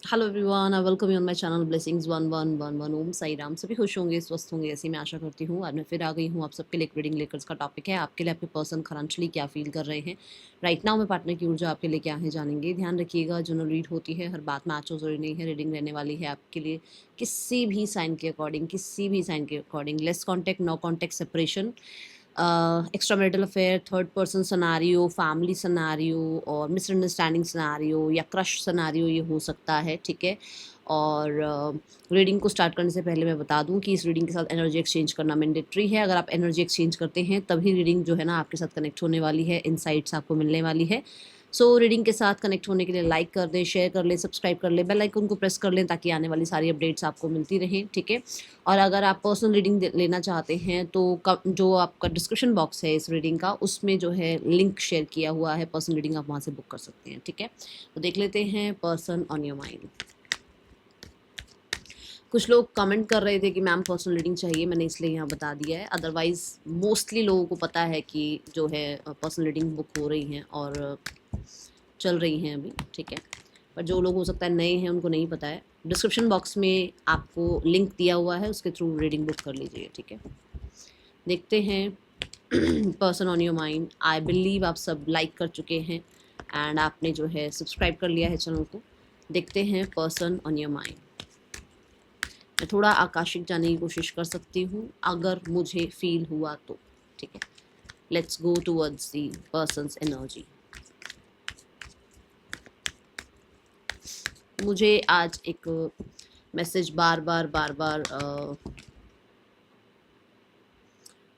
Hello everyone, I welcome you on my channel blessings 1111 ओम साई राम। सभी खुश होंगे, स्वस्थ होंगे, ऐसी मैं आशा करती हूँ। आज मैं फिर आ गई हूँ आप सबके लिए एक रीडिंग लेकर। इसका टॉपिक है आपके लिए आपके पर्सन करंटली क्या फील कर रहे हैं राइट नाउ में। पार्टनर की ऊर्जा आपके लिए क्या है जानेंगे। ध्यान रखिएगा, जो रीड होती है हर बात में आचो जरूरी नहीं है। रीडिंग रहने वाली है आपके लिए किसी भी साइन के अकॉर्डिंग, किसी भी साइन के according. Less contact, no contact, separation, extra marital affair, third person scenario, family scenario और मिसअंडरस्टैंडिंग सनारियो या क्रश सनारियो ये हो सकता है, ठीक है। और रीडिंग को स्टार्ट करने से पहले मैं बता दूं कि इस रीडिंग के साथ एनर्जी एक्सचेंज करना मैंडेटरी है। अगर आप एनर्जी एक्सचेंज करते हैं तभी रीडिंग जो है ना आपके साथ कनेक्ट होने वाली है, इनसाइट्स आपको मिलने वाली है। सो रीडिंग के साथ कनेक्ट होने के लिए लाइक कर दें, शेयर कर लें, सब्सक्राइब कर लें, बेल आइकन को प्रेस कर लें ताकि आने वाली सारी अपडेट्स आपको मिलती रहें, ठीक है। और अगर आप पर्सनल रीडिंग लेना चाहते हैं तो जो आपका डिस्क्रिप्शन बॉक्स है इस रीडिंग का, उसमें जो है लिंक शेयर किया हुआ है पर्सनल रीडिंग, आप वहाँ से बुक कर सकते हैं, ठीक है। तो देख लेते हैं पर्सन ऑन योर माइंड। कुछ लोग कमेंट कर रहे थे कि मैम पर्सनल रीडिंग चाहिए, मैंने इसलिए यहाँ बता दिया है। अदरवाइज़ मोस्टली लोगों को पता है कि जो है पर्सनल रीडिंग बुक हो रही हैं और चल रही हैं अभी, ठीक है। पर जो लोग हो सकता है नए हैं उनको नहीं पता है, डिस्क्रिप्शन बॉक्स में आपको लिंक दिया हुआ है, उसके थ्रू रीडिंग बुक कर लीजिए, ठीक है। देखते हैं person on your mind. I believe आप सब लाइक कर चुके हैं एंड आपने जो है सब्सक्राइब कर लिया है चैनल को। देखते हैं पर्सन ऑन योर माइंड। मैं थोड़ा आकाशिक जाने की कोशिश कर सकती हूँ अगर मुझे फील हुआ तो, ठीक है। Let's go towards the persons energy. मुझे आज एक मैसेज बार बार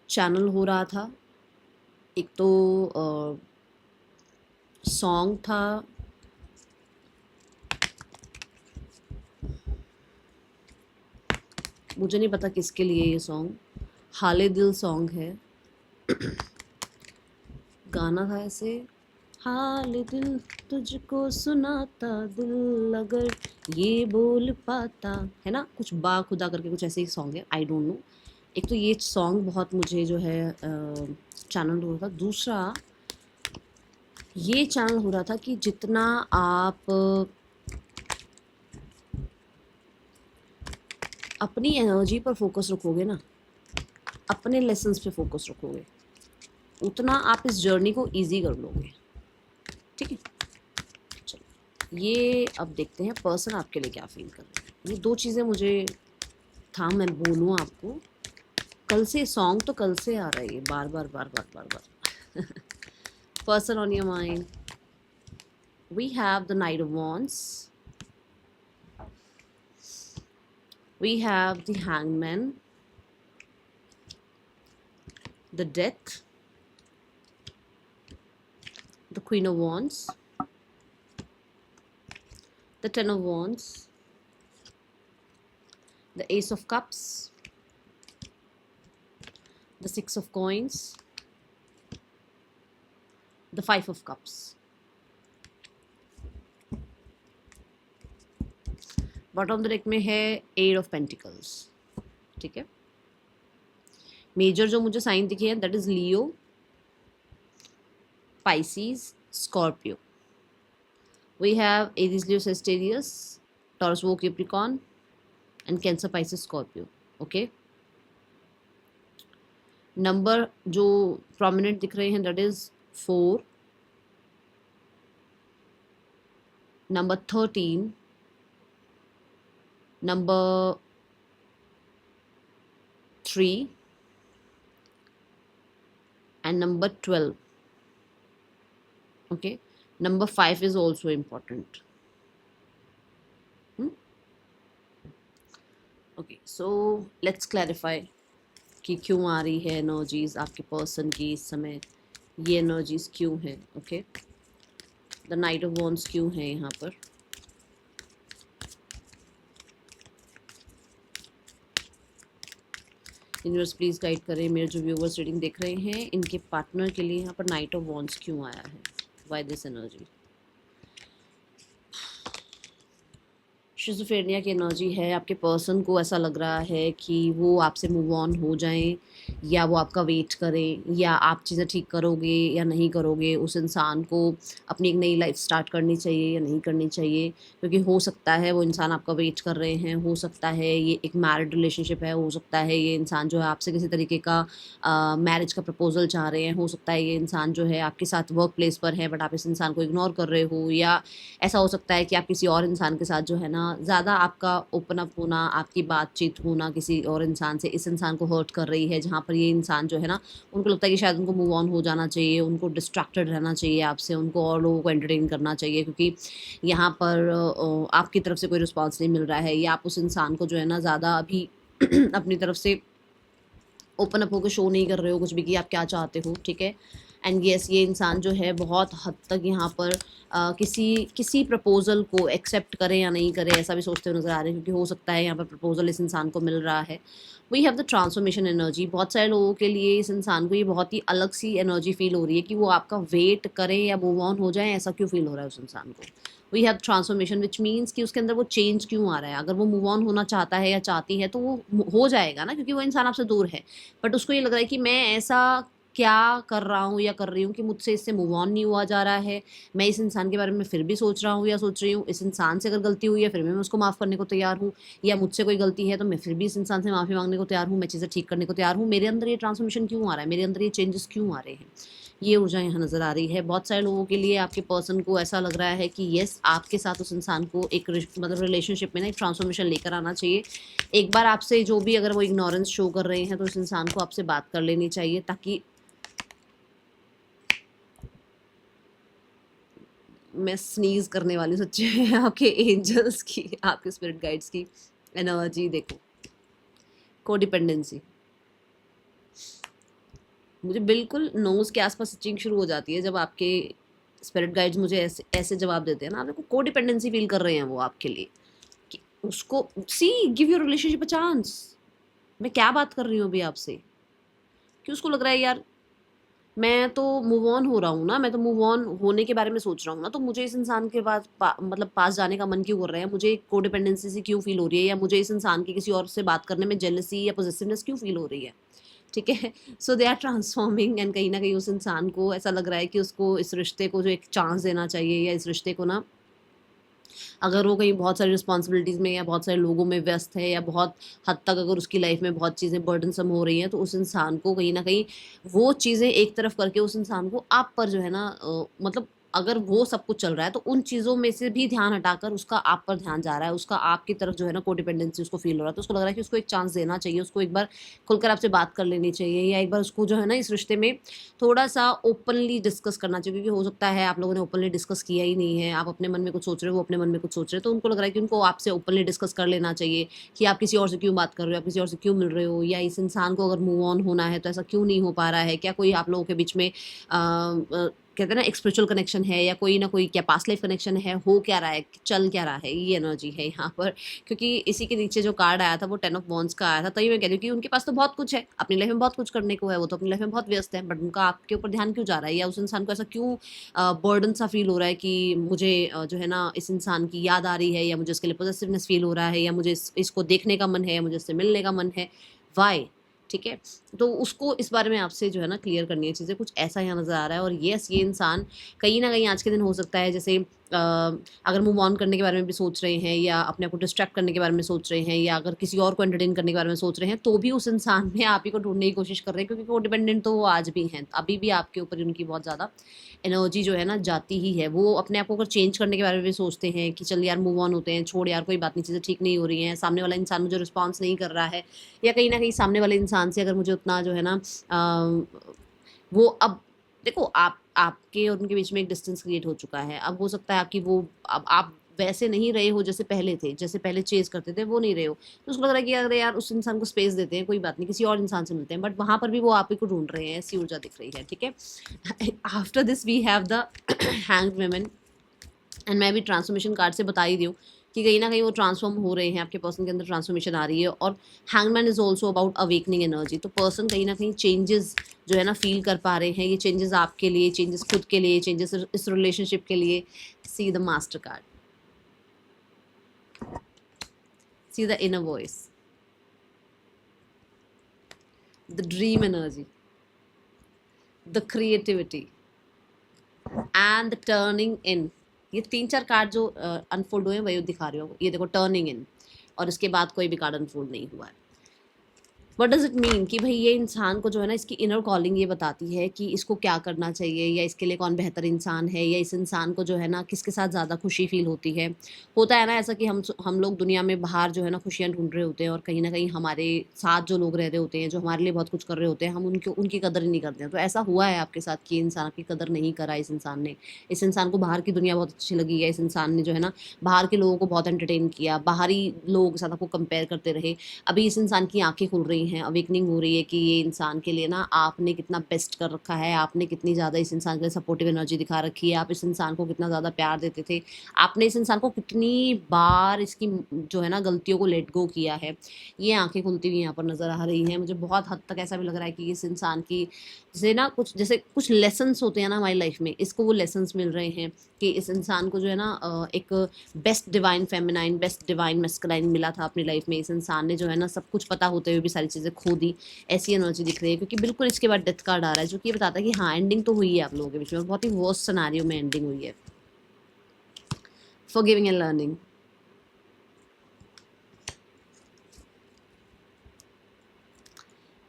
चैनल हो रहा था। एक तो सॉन्ग था, मुझे नहीं पता किसके लिए ये सॉन्ग, हाले दिल सॉन्ग है। गाना था ऐसे, हाले दिल तुझको सुनाता दिल अगर ये बोल पाता, है ना, कुछ बा खुदा करके कुछ ऐसे ही सॉन्ग है, आई डोंट नो। एक तो ये सॉन्ग बहुत मुझे जो है चैनल हो रहा था। दूसरा ये चैनल हो रहा था कि जितना आप अपनी एनर्जी पर फोकस रखोगे ना, अपने लेसन्स पे फोकस रखोगे, उतना आप इस जर्नी को इजी कर लोगे, ठीक है। चलो ये अब देखते हैं पर्सन आपके लिए क्या फील कर रहे हैं। ये दो चीज़ें मुझे था मैं बोलूँ आपको। कल से सॉन्ग तो कल से आ रहा है, ये बार बार बार बार बार बार person on your mind, we have the knight of wands, we have the hangman, the death, the queen of wands, the ten of wands, the ace of cups, the six of coins, the five of cups। Bottom deck में है eight of pentacles, ठीक है। Major जो मुझे sign दिखे हैं that is Leo, Pisces, Scorpio. We have Aries, Leo, Sagittarius, Taurus, वो, Capricorn and Cancer, Pisces, Scorpio, okay. Number जो प्रोमिनेंट दिख रहे हैं that is 4, number 13, number 3 and number 12, okay. Number 5 is also important, okay. So let's clarify कि क्यों आ रही है energies आपके पर्सन की इस समय, ये एनर्जीज क्यों है, okay. The knight of wands क्यों है यहाँ पर, यूनिवर्स प्लीज गाइड करें मेरे जो व्यूवर्स रीडिंग देख रहे हैं, इनके पार्टनर के लिए यहाँ पर नाइट ऑफ वॉन्ड्स क्यों आया है, व्हाई दिस एनर्जी। शिज़ोफ्रेनिया की एनर्जी है। आपके पर्सन को ऐसा लग रहा है कि वो आपसे मूव ऑन हो जाएं या वो आपका वेट करें, या आप चीज़ें ठीक करोगे या नहीं करोगे, उस इंसान को अपनी एक नई लाइफ स्टार्ट करनी चाहिए या नहीं करनी चाहिए। क्योंकि हो सकता है वो इंसान आपका वेट कर रहे हैं, हो सकता है ये एक मैरिड रिलेशनशिप है, हो सकता है ये इंसान जो है आपसे किसी तरीके का मैरिज का प्रपोजल चाह रहे हैं, हो सकता है ये इंसान जो है आपके साथ वर्क प्लेस पर है बट आप इस इंसान को इग्नोर कर रहे हो, या ऐसा हो सकता है कि आप किसी और इंसान के साथ जो है ना ज़्यादा आपका ओपन अप होना, आपकी बातचीत होना किसी और इंसान से इस इंसान को हर्ट कर रही है, जहाँ पर ये इंसान जो है ना उनको लगता है कि शायद उनको मूव ऑन हो जाना चाहिए, उनको डिस्ट्रैक्टेड रहना चाहिए आपसे, उनको और लोगों को एंटरटेन करना चाहिए, क्योंकि यहाँ पर आपकी तरफ से कोई रिस्पॉन्स नहीं मिल रहा है, या आप उस इंसान को जो है ना ज़्यादा अभी अपनी तरफ से ओपन अप होकर शो नहीं कर रहे हो कुछ भी कि आप क्या चाहते हो, ठीक है। एंड येस, ये इंसान जो है बहुत हद तक यहाँ पर किसी किसी प्रपोजल को एक्सेप्ट करे या नहीं करे ऐसा भी सोचते हुए नजर आ रहे हैं, क्योंकि हो सकता है यहाँ पर प्रपोजल इस इंसान को मिल रहा है। We have the transformation energy. बहुत सारे लोगों के लिए इस इंसान को ये बहुत ही अलग सी एनर्जी फील हो रही है कि वो आपका वेट करें या मूव ऑन हो जाए, ऐसा क्यों फील हो रहा है उस इंसान को। We have transformation which means कि उसके अंदर वो चेंज क्यों आ रहा है। अगर वो मूव ऑन होना चाहता है या चाहती है तो वो हो जाएगा ना, क्योंकि वो इंसान आपसे दूर है। बट उसको ये लग रहा है कि मैं ऐसा क्या कर रहा हूँ या कर रही हूँ कि मुझसे इससे मूव ऑन नहीं हुआ जा रहा है। मैं इस इंसान के बारे में फिर भी सोच रहा हूँ या सोच रही हूँ, इस इंसान से अगर गलती हुई है फिर भी मैं उसको माफ़ करने को तैयार हूँ, या मुझसे कोई गलती है तो मैं फिर भी इस इंसान से माफ़ी मांगने को तैयार हूँ, मैं चीज़ें ठीक करने को तैयार हूँ। मेरे अंदर ये ट्रांसफॉर्मेशन क्यों आ रहा है, मेरे अंदर ये चेंजेस क्यों आ रहे हैं, ये ऊर्जा यहाँ नज़र आ रही है। बहुत सारे लोगों के लिए आपके पर्सन को ऐसा लग रहा है कि येस, आपके साथ उस इंसान को एक मतलब रिलेशनशिप में ना एक ट्रांसफॉर्मेशन लेकर आना चाहिए। एक बार आपसे जो भी अगर वो इग्नोरेंस शो कर रहे हैं तो उस इंसान को आपसे बात कर लेनी चाहिए, ताकि मैं स्नीज करने वाली हूँ सच्ची में। आपके एंजल्स की, आपके स्पिरिट गाइड्स की एनर्जी देखो। कोडिपेंडेंसी, मुझे बिल्कुल नोज़ के आसपास इचिंग शुरू हो जाती है जब आपके स्पिरिट गाइड्स मुझे ऐसे ऐसे जवाब देते हैं ना। आप देखो कोडिपेंडेंसी फील कर रहे हैं वो आपके लिए, कि उसको see give your relationship a chance. मैं क्या बात कर रही हूँ अभी आपसे, कि उसको लग रहा है यार मैं तो मूव ऑन हो रहा हूँ ना, मैं तो मूव ऑन होने के बारे में सोच रहा हूँ ना, तो मुझे इस इंसान के पास मतलब पास जाने का मन क्यों कर रहा है, मुझे कोडिपेंडेंसी से क्यों फील हो रही है, या मुझे इस इंसान की किसी और से बात करने में जेलसी या पॉजिटिवनेस क्यों फील हो रही है, ठीक है। सो दे आर ट्रांसफॉर्मिंग, एंड कहीं ना कहीं उस इंसान को ऐसा लग रहा है कि उसको इस रिश्ते को जो एक चांस देना चाहिए, या इस रिश्ते को ना, अगर वो कहीं बहुत सारी रिस्पॉन्सिबिलिटीज़ में या बहुत सारे लोगों में व्यस्त है, या बहुत हद तक अगर उसकी लाइफ में बहुत चीज़ें बर्डनसम हो रही हैं, तो उस इंसान को कहीं न कहीं वो चीज़ें एक तरफ करके उस इंसान को आप पर जो है ना मतलब अगर वो सब कुछ चल रहा है तो उन चीज़ों में से भी ध्यान हटाकर उसका आप पर ध्यान जा रहा है, उसका आपकी तरफ जो है ना कोडिपेंडेंसी उसको फ़ील हो रहा है। तो उसको लग रहा है कि उसको एक चांस देना चाहिए, उसको एक बार खुलकर आपसे बात कर लेनी चाहिए, या एक बार उसको जो है ना इस रिश्ते में थोड़ा-सा ओपनली डिस्कस करना चाहिए, क्योंकि हो सकता है आप लोगों ने ओपनली डिस्कस किया ही नहीं है। आप अपने मन में कुछ सोच रहे हो, वो अपने मन में कुछ सोच रहे हैं, तो उनको लग रहा है कि उनको आपसे ओपनली डिस्कस कर लेना चाहिए कि आप किसी और से क्यों बात कर रहे हो, आप किसी और से क्यों मिल रहे हो, या इस इंसान को अगर मूव ऑन होना है तो ऐसा क्यों नहीं हो पा रहा है? क्या कोई आप लोगों के बीच में कहते हैं ना एक स्पिरिचुअल कनेक्शन है, या कोई ना कोई क्या पास्ट लाइफ कनेक्शन है, हो क्या रहा है, चल क्या रहा है? ये एनर्जी है यहाँ पर। क्योंकि इसी के नीचे जो कार्ड आया था वो 10 ऑफ वांड्स का आया था, तभी मैं कह रही हूँ कि उनके पास तो बहुत कुछ है, अपनी लाइफ में बहुत कुछ करने को है, वो तो अपनी लाइफ में बहुत व्यस्त है, बट उनका आपके ऊपर ध्यान क्यों जा रहा है, या उस इंसान को ऐसा क्यों बर्डन सा फील हो रहा है कि मुझे जो है ना इस इंसान की याद आ रही है, या मुझे इसके लिए पॉजिटिवनेस फील हो रहा है, या मुझे इसको देखने का मन है, या मुझे इससे मिलने का मन है, वाई, ठीक है। तो उसको इस बारे में आपसे जो है ना क्लियर करनी है चीज़ें, कुछ ऐसा यहाँ नज़र आ रहा है। और येस, ये इंसान कहीं न कहीं आज के दिन हो सकता है जैसे अगर मूव ऑन करने के बारे में भी सोच रहे हैं, या अपने आप को डिस्ट्रैक्ट करने के बारे में सोच रहे हैं, या अगर किसी और को एंटरटेन करने के बारे में सोच रहे हैं, तो भी उस इंसान में आप ही को ढूँढने की कोशिश कर रहे हैं, क्योंकि वो डिपेंडेंट तो वो आज भी हैं। अभी भी आपके ऊपर उनकी बहुत ज़्यादा एनर्जी जो है ना जाती ही है। वो अपने आप को अगर चेंज करने के बारे में भी सोचते हैं कि चल यार मूव ऑन होते हैं, छोड़ यार कोई बात नहीं, चीज़ें ठीक नहीं हो रही हैं, सामने वाला इंसान मुझे रिस्पॉन्स नहीं कर रहा है, या कहीं न कहीं सामने वाले इंसान से अगर मुझे उतना जो है ना वो अब देखो आपके और उनके बीच में एक डिस्टेंस क्रिएट हो चुका है। अब हो सकता है आपकी वो अब आप वैसे नहीं रहे हो जैसे पहले थे, जैसे पहले चेज़ करते थे, वो नहीं रहे हो। तो उसको लग रहा है कि अरे यार उस इंसान को स्पेस देते हैं, कोई बात नहीं, किसी और इंसान से मिलते हैं, बट वहाँ पर भी वो आप ही को ढूँढ रहे हैं, ऐसी ऊर्जा दिख रही है, ठीक है? After this we have the hanged woman, एंड मैं भी ट्रांसफॉर्मेशन कार्ड से बता ही रही हूँ कि कहीं ना कहीं वो ट्रांसफॉर्म हो रहे हैं, आपके पर्सन के अंदर ट्रांसफॉर्मेशन आ रही है। और hangman is also about awakening energy. तो पर्सन कहीं ना कहीं चेंजेस जो है ना फील कर पा रहे हैं, ये चेंजेस आपके लिए, चेंजेस खुद के लिए, चेंजेस इस रिलेशनशिप के लिए। See the master card, see the inner voice, the dream energy, the creativity and the turning इन। ये 3-4 कार्ड जो अनफोल्ड हुए हैं वही दिखा रही हो। ये देखो टर्निंग इन, और इसके बाद कोई भी कार्ड अनफोल्ड नहीं हुआ है। व्हाट डज इट मीन कि भाई ये इंसान को जो है ना, इसकी इनर कॉलिंग ये बताती है कि इसको क्या करना चाहिए, या इसके लिए कौन बेहतर इंसान है, या इस इंसान को जो है ना किसके साथ ज़्यादा खुशी फील होती है। होता है ना ऐसा कि हम लोग दुनिया में बाहर जो है ना खुशियाँ ढूंढ रहे होते हैं, और कहीं ना कहीं हमारे साथ जो लोग रह रहे होते हैं, जो हमारे लिए बहुत कुछ कर रहे होते हैं, हम उनकी कदर ही नहीं करते हैं। तो ऐसा हुआ है आपके साथ कि इंसान की कदर नहीं करा इस इंसान ने। इस इंसान को बाहर की दुनिया बहुत अच्छी लगी है, इस इंसान ने जो है ना बाहर के लोगों को बहुत एंटरटेन किया, बाहरी लोगों के साथ आपको कंपेयर करते रहे। अभी इस इंसान की आंखें खुल रही हैं, अवेकनिंग हो रही है कि ये इंसान के लिए ना आपने कितना बेस्ट कर रखा है, आपने कितनी ज़्यादा इस इंसान के लिए सपोर्टिव एनर्जी दिखा रखी है, आप इस इंसान को कितना ज़्यादा प्यार देते थे, आपने इस इंसान को कितनी बार इसकी जो है ना गलतियों को लेट गो किया है। ये आंखें खुलती हुई यहाँ पर नज़र आ रही हैं। मुझे बहुत हद तक ऐसा भी लग रहा है कि इस इंसान की जैसे ना जैसे कुछ लेसन्स होते हैं ना हमारी लाइफ में, इसको वो लेसन्स मिल रहे हैं कि इस इंसान को जो है ना एक best divine feminine, best divine masculine मिला था अपनी लाइफ में। इस इंसान ने जो है ना सब कुछ पता होते हुए भी सारी चीज़ें खो दी, ऐसी एनर्जी दिख रही है। क्योंकि बिल्कुल इसके बाद डेथ कार्ड आ रहा है, जो कि ये बताता है कि हाँ एंडिंग तो हुई है आप लोगों के बीच में, और बहुत ही वर्स्ट सिनेरियो में एंडिंग हुई है। फॉरगिविंग एंड लर्निंग,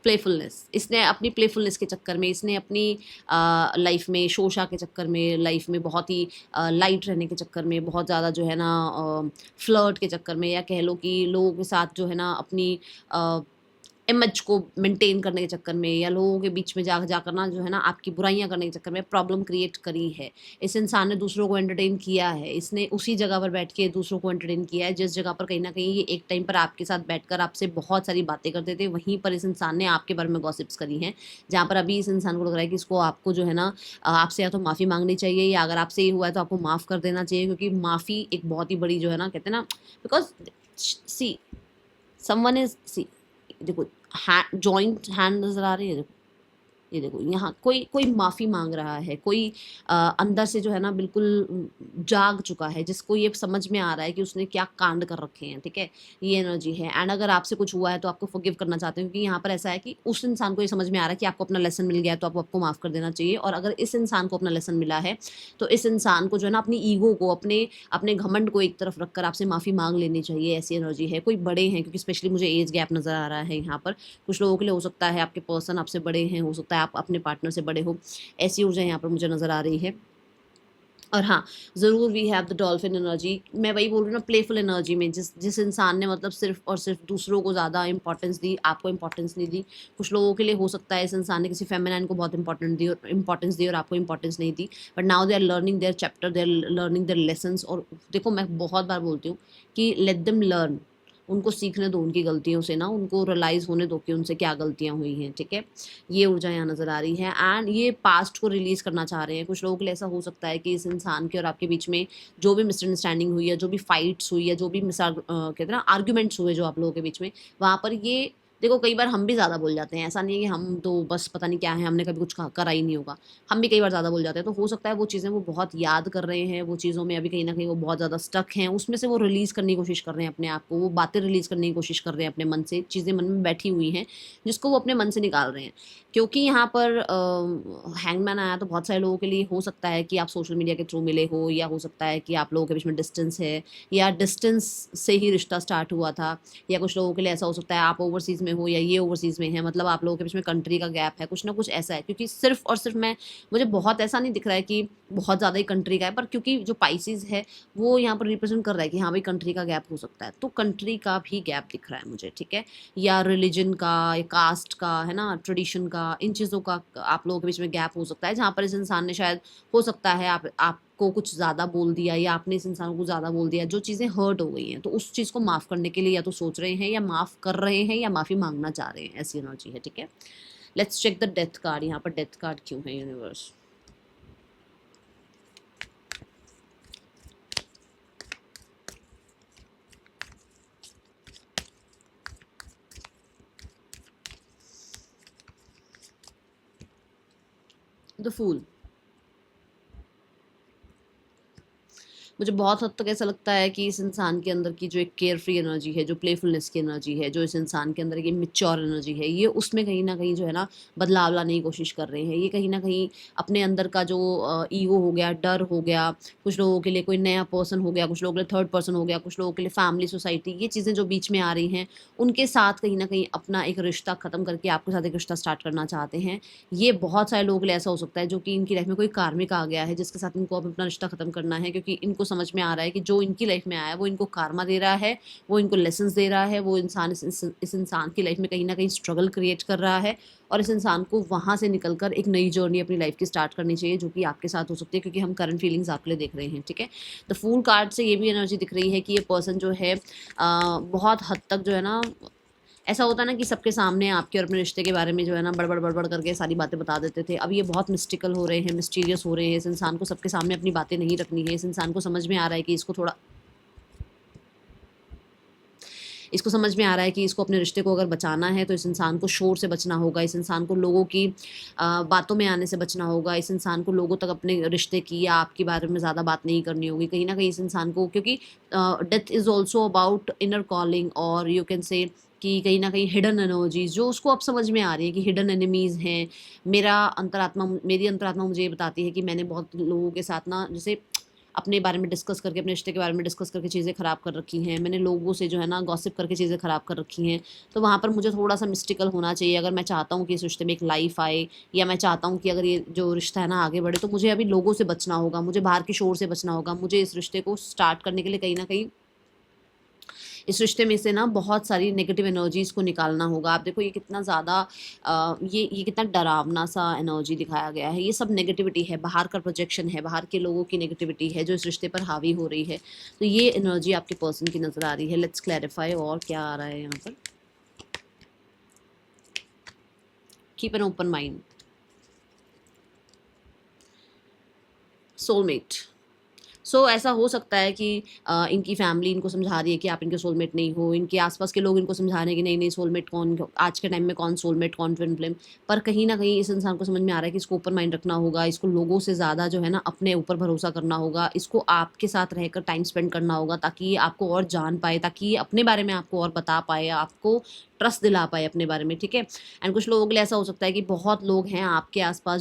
प्लेफुलनेस, इसने अपनी प्लेफुलनेस के चक्कर में, इसने अपनी लाइफ में शोशा के चक्कर में, लाइफ में बहुत ही लाइट रहने के चक्कर में, बहुत ज़्यादा जो है ना फ्लर्ट के चक्कर में, या कह लो कि लोगों के साथ जो है ना अपनी इमेज को मेंटेन करने के चक्कर में, या लोगों के बीच में जा जाकर ना जो है ना आपकी बुराइयां करने के चक्कर में प्रॉब्लम क्रिएट करी है। इस इंसान ने दूसरों को एंटरटेन किया है, इसने उसी जगह पर बैठ के दूसरों को एंटरटेन किया है जिस जगह पर कहीं ना कहीं ये एक टाइम पर आपके साथ बैठकर आपसे बहुत सारी बातें करते थे। वहीं पर इस इंसान ने आपके बारे में गॉसिप्स करी हैं, जहाँ पर अभी इस इंसान को लग रहा है कि इसको आपको जो है ना आपसे या तो माफ़ी मांगनी चाहिए, या अगर आपसे ये हुआ है तो आपको माफ़ कर देना चाहिए। क्योंकि माफ़ी एक बहुत ही बड़ी जो है ना कहते हैं ना, because see someone is see, देखो जॉइंट हैंड नजर आ रही है, देखो ये देखो यहाँ कोई कोई माफ़ी मांग रहा है, कोई अंदर से जो है ना बिल्कुल जाग चुका है, जिसको ये समझ में आ रहा है कि उसने क्या कांड कर रखे हैं। ठीक है, ये एनर्जी है। एंड अगर आपसे कुछ हुआ है तो आपको फॉरगिव करना चाहते हैं, क्योंकि यहाँ पर ऐसा है कि उस इंसान को ये समझ में आ रहा है कि आपको अपना लेसन मिल गया है, तो आपको माफ़ कर देना चाहिए। और अगर इस इंसान को अपना लेसन मिला है तो इस इंसान को जो है ना अपनी ईगो को, अपने अपने घमंड को एक तरफ रखकर आपसे माफ़ी मांग लेनी चाहिए। ऐसी एनर्जी है। कोई बड़े हैं, क्योंकि स्पेशली मुझे एज गैप नज़र आ रहा है यहाँ पर। कुछ लोगों के लिए हो सकता है आपके पर्सन आपसे बड़े हैं, हो सकता है आप अपने पार्टनर से बड़े हो। ऐसी ऊर्जा यहाँ पर मुझे नज़र आ रही है। और हाँ, ज़रूर we have the dolphin energy. मैं वही बोल रही हूँ ना, प्लेफुल एनर्जी में जिस जिस इंसान ने मतलब सिर्फ और सिर्फ दूसरों को ज़्यादा इंपॉर्टेंस दी, आपको इंपॉर्टेंस नहीं दी। कुछ लोगों के लिए हो सकता है इस इंसान ने किसी फेमिनाइन को बहुत इंपॉर्टेंस दी और आपको इंपॉर्टेंस नहीं दी। But now they are learning their chapter, they are learning their lessons. और देखो मैं बहुत बार बोलती हूँ कि लेट देम लर्न, उनको सीखने दो उनकी गलतियों से ना, उनको रियलाइज़ होने दो कि उनसे क्या गलतियाँ हुई हैं। ठीक है, ये ऊर्जा यहाँ नज़र आ रही है। एंड ये पास्ट को रिलीज़ करना चाह रहे हैं। कुछ लोगों के लिए ऐसा हो सकता है कि इस इंसान के और आपके बीच में जो भी मिसअंडरस्टैंडिंग हुई है, जो भी फाइट्स हुई है, जो भी कहते हैं ना आर्ग्यूमेंट्स हुए जो आप लोगों के बीच में, वहाँ पर ये देखो कई बार हम भी ज़्यादा बोल जाते हैं। ऐसा नहीं है कि हम तो बस पता नहीं क्या है, हमने कभी कुछ करा ही नहीं होगा। हम भी कई बार ज़्यादा बोल जाते हैं। तो हो सकता है वो चीज़ें वो बहुत याद कर रहे हैं, वो चीज़ों में अभी कहीं न कहीं वो बहुत ज़्यादा स्टक हैं, उसमें से वो रिलीज़ करने की कोशिश कर रहे हैं अपने आप को, वो बातें रिलीज़ करने की कोशिश कर रहे हैं अपने मन से, चीज़ें मन में बैठी हुई हैं, जिसको वो अपने मन से निकाल रहे हैं। क्योंकि यहाँ पर हैंगमैन आया तो बहुत सारे लोगों के लिए हो सकता है कि आप सोशल मीडिया के थ्रू मिले हो, या हो सकता है कि आप लोगों के बीच में डिस्टेंस है, या डिस्टेंस से ही रिश्ता स्टार्ट हुआ था। या कुछ लोगों के लिए ऐसा हो सकता है आप ओवरसीज़ में हो या ये ओवरसीज़ में है, मतलब आप लोगों के बीच में कंट्री का गैप है, कुछ ना कुछ ऐसा है। क्योंकि सिर्फ और सिर्फ मुझे बहुत ऐसा नहीं दिख रहा है कि बहुत ज़्यादा ही कंट्री का है, पर क्योंकि जो पाइसिस है वो यहाँ पर रिप्रेजेंट कर रहा है कि हाँ भाई कंट्री का गैप हो सकता है, तो कंट्री का भी गैप दिख रहा है मुझे। ठीक है, या रिलीजन का, या कास्ट का, है ना, ट्रेडिशन का, इन चीज़ों का आप लोगों के बीच में गैप हो सकता है, जहाँ पर इस इंसान ने शायद हो सकता है आपको कुछ ज़्यादा बोल दिया, या आपने इस इंसान को ज़्यादा बोल दिया, जो चीज़ें हर्ट हो गई हैं, तो उस चीज़ को माफ़ करने के लिए या तो सोच रहे हैं, या माफ़ कर रहे हैं, या माफ़ी मांगना चाह रहे हैं। ऐसी एनर्जी है। ठीक है, let's check the death card. यहाँ पर डेथ कार्ड क्यों है यूनिवर्स? The fool. मुझे बहुत हद तक ऐसा लगता है कि इस इंसान के अंदर की जो एक केयर फ्री एनर्जी है, जो प्लेफुलनेस की एनर्जी है, जो इस इंसान के अंदर की मैच्योर एनर्जी है, ये उसमें कहीं न कहीं जो है ना बदलाव लाने की कोशिश कर रहे हैं। ये कहीं न कहीं अपने अंदर का जो ईगो हो गया, डर हो गया, कुछ लोगों के लिए कोई नया पर्सन हो गया, कुछ लोगों के लिए थर्ड पर्सन हो गया, कुछ लोगों के लिए फैमिली, सोसाइटी, ये चीज़ें जो बीच में आ रही हैं, उनके साथ कहीं न कहीं अपना एक रिश्ता ख़त्म करके आपके साथ एक रिश्ता स्टार्ट करना चाहते हैं। ये बहुत सारे लोगों के लिए ऐसा हो सकता है जो कि इनकी लाइफ़ में कोई कार्मिक आ गया है, जिसके साथ इनको अब अपना रिश्ता ख़त्म करना है, क्योंकि इनको समझ में आ रहा है कि जो इनकी लाइफ़ में आया है, वो इनको कारमा दे रहा है, वो इनको लेसन्स दे रहा है, वो इंसान इस इंसान की लाइफ़ में कहीं न कहीं स्ट्रगल क्रिएट कर रहा है, और इस इंसान को वहाँ से निकल कर एक नई जर्नी अपनी लाइफ़ की स्टार्ट करनी चाहिए, जो कि आपके साथ हो सकती है, क्योंकि हम करंट फीलिंग्स आपके लिए देख रहे हैं, ठीक है? द फूल कार्ड से ये भी एनर्जी दिख रही है कि ये पर्सन जो है बहुत हद तक जो है ना, ऐसा होता है ना कि सबके सामने आपके और अपने रिश्ते के बारे में जो है ना बड़बड़ करके सारी बातें बता देते थे। अब ये बहुत मिस्टिकल हो रहे हैं, मिस्टीरियस हो रहे हैं। इस इंसान को सबके सामने अपनी बातें नहीं रखनी है। इस इंसान को समझ में आ रहा है कि इसको समझ में आ रहा है कि इसको अपने रिश्ते को अगर बचाना है, तो इस इंसान को शोर से बचना होगा, इस इंसान को लोगों की बातों में आने से बचना होगा, इस इंसान को लोगों तक अपने रिश्ते की या आपके बारे में ज़्यादा बात नहीं करनी होगी। कहीं न कहीं इस इंसान को, क्योंकि death is also about inner calling, और यू कैन से कि कहीं न कहीं हिडन एनर्जीज़ जो उसको अब समझ में आ रही है कि हिडन एनिमीज़ हैं। मेरी अंतरात्मा मुझे ये बताती है कि मैंने बहुत लोगों के साथ ना, जैसे अपने बारे में डिस्कस करके, अपने रिश्ते के बारे में डिस्कस करके चीज़ें ख़राब कर रखी हैं। मैंने लोगों से जो है ना गॉसिप करके चीज़ें ख़राब कर रखी हैं। तो वहाँ पर मुझे थोड़ा-सा मिस्टिकल होना चाहिए, अगर मैं चाहता हूँ कि इस रिश्ते में एक लाइफ़ आए, या मैं चाहता हूँ कि अगर ये जो रिश्ता है ना आगे बढ़े, तो मुझे अभी लोगों से बचना होगा, मुझे बाहर के शोर से बचना होगा। मुझे इस रिश्ते को स्टार्ट करने के लिए कहीं न कहीं इस रिश्ते में से ना बहुत सारी नेगेटिव एनर्जीज़ को निकालना होगा। आप देखो ये कितना ज़्यादा ये कितना डरावना-सा एनर्जी दिखाया गया है। ये सब नेगेटिविटी है, बाहर का प्रोजेक्शन है, बाहर के लोगों की नेगेटिविटी है जो इस रिश्ते पर हावी हो रही है। तो ये एनर्जी आपके पर्सन की नज़र आ रही है। लेट्स क्लैरिफाई और क्या आ रहा है यहाँ पर। Keep an open mind. Soulmate. ऐसा हो सकता है कि इनकी फैमिली इनको समझा रही है कि आप इनके सोलमेट नहीं हो, इनके आसपास के लोग इनको समझा रहे हैं कि नहीं नहीं, सोलमेट कौन, आज के टाइम में कौन सोलमेट, कौन ट्विन फ्लेम। पर कहीं ना कहीं इस इंसान को समझ में आ रहा है कि इसको ओपन माइंड रखना होगा, इसको लोगों से ज़्यादा जो है ना अपने ऊपर भरोसा करना होगा, इसको आपके साथ रहकर टाइम स्पेंड करना होगा, ताकि ये आपको और जान पाए, ताकि ये अपने बारे में आपको और बता पाए, आपको ट्रस्ट दिला पाए अपने बारे में, ठीक है? एंड कुछ लोगों के लिए ऐसा हो सकता है कि बहुत लोग हैं आपके आसपास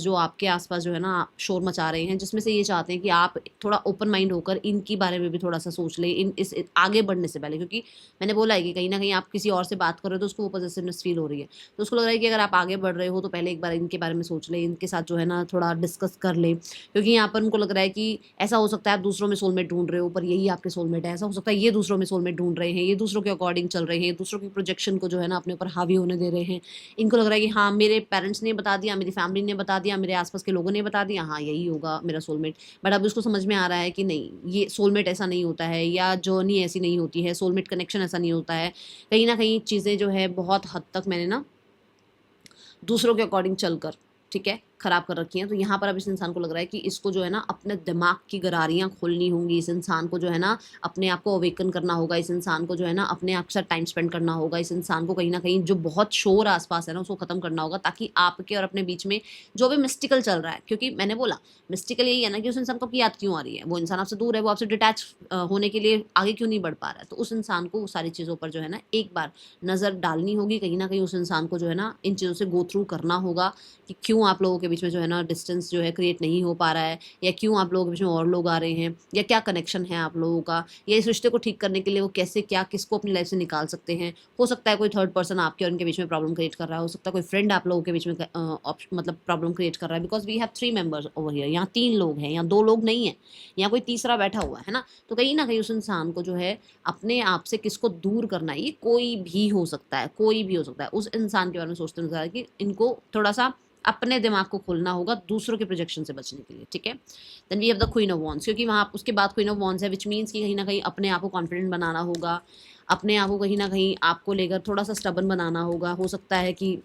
जो है ना शोर मचा रहे हैं, जिसमें से ये चाहते हैं कि आप थोड़ा ओपन माइंड होकर इनके बारे में भी थोड़ा-सा सोच लें, आगे बढ़ने से पहले, क्योंकि मैंने बोला है कि कहीं न कहीं आप किसी और से बात कर रहे हो तो उसको वो पॉसेसिवनेस फ़ील हो रही है। तो उसको लग रहा है कि अगर आप आगे बढ़ रहे हो तो पहले एक बार इनके बारे में सोच लें, इनके साथ जो है ना थोड़ा डिस्कस कर लें। क्योंकि यहाँ पर उनको लग रहा है कि ऐसा हो सकता है आप दूसरों में सोलमेट ढूँढ रहे हो, पर यही आपके सोलमेट है। ऐसा हो सकता है ये दूसरों में सोलमेट ढूँढ रहे हैं, ये दूसरों के अकॉर्डिंग चल रहे हैं, दूसरों की प्रोजेक्शन को जो है ना अपने ऊपर हावी होने दे रहे हैं। इनको लग रहा है कि हाँ, मेरे पेरेंट्स ने बता दिया, मेरी फैमिली ने बता दिया, मेरे आस-पास के लोगों ने बता दिया, हाँ, यही होगा मेरा सोलमेट। बट अब उसको समझ में आ रहा है कि नहीं, ये सोलमेट ऐसा नहीं होता है, या जर्नी ऐसी नहीं होती है, सोलमेट कनेक्शन ऐसा नहीं होता है। कहीं न कहीं चीज़ें जो है बहुत हद तक मैंने ना दूसरों के अकॉर्डिंग चलकर, ठीक है, खराब कर रखी हैं। तो यहाँ पर अब इस इंसान को लग रहा है कि इसको जो है ना अपने दिमाग की गरारियाँ खोलनी होंगी, इस इंसान को जो है ना अपने आप को अवेकन करना होगा, इस इंसान को जो है ना अपने आप के साथ टाइम स्पेंड करना होगा, इस इंसान को कहीं न कहीं जो बहुत शोर आस-पास है ना उसको ख़त्म करना होगा, ताकि आपके और अपने बीच में जो भी मिस्टिकल चल रहा है, क्योंकि मैंने बोला मिस्टिकल यही है ना कि उस इंसान को आपकी याद क्यों आ रही है? वो इंसान आपसे दूर है, वो आपसे डिटैच होने के लिए आगे क्यों नहीं बढ़ पा रहा है? तो उस इंसान को वो सारी चीज़ों पर जो है ना एक बार नज़र डालनी होगी, कहीं न कहीं उस इंसान को जो है ना इन चीज़ों से गो थ्रू करना होगा कि क्यों आप लोगों के बीच में जो है ना डिस्टेंस जो है क्रिएट नहीं हो पा रहा है, या क्यों आप लोगों के बीच में और लोग आ रहे हैं, या क्या कनेक्शन है आप लोगों का, या इस रिश्ते को ठीक करने के लिए वो कैसे क्या किसको अपनी लाइफ से निकाल सकते हैं। हो सकता है कोई थर्ड पर्सन आपके और उनके बीच में प्रॉब्लम क्रिएट कर रहा है, हो सकता है कोई फ्रेंड आप लोगों के बीच में मतलब प्रॉब्लम क्रिएट कर रहा है, because we have 3 members over here. यहाँ 3 लोग हैं, यहाँ 2 लोग नहीं है, यहाँ कोई तीसरा बैठा हुआ है ना। तो कहीं ना कहीं उस इंसान को जो है अपने आप से किसको दूर करना है, ये कोई भी हो सकता है, कोई भी हो सकता है। उस इंसान के बारे में सोचते नजर आ रहा है कि इनको थोड़ा सा अपने दिमाग को खोलना होगा दूसरों के प्रोजेक्शन से बचने के लिए, ठीक है? Then we have the queen of wands, क्योंकि वहाँ उसके बाद क्वीन ऑफ वॉन्ड्स है, व्हिच मीन्स कि कहीं न कहीं अपने आप को कॉन्फिडेंट बनाना होगा, अपने आप को कहीं न कहीं आपको लेकर थोड़ा-सा स्टबर्न बनाना होगा। हो सकता है कि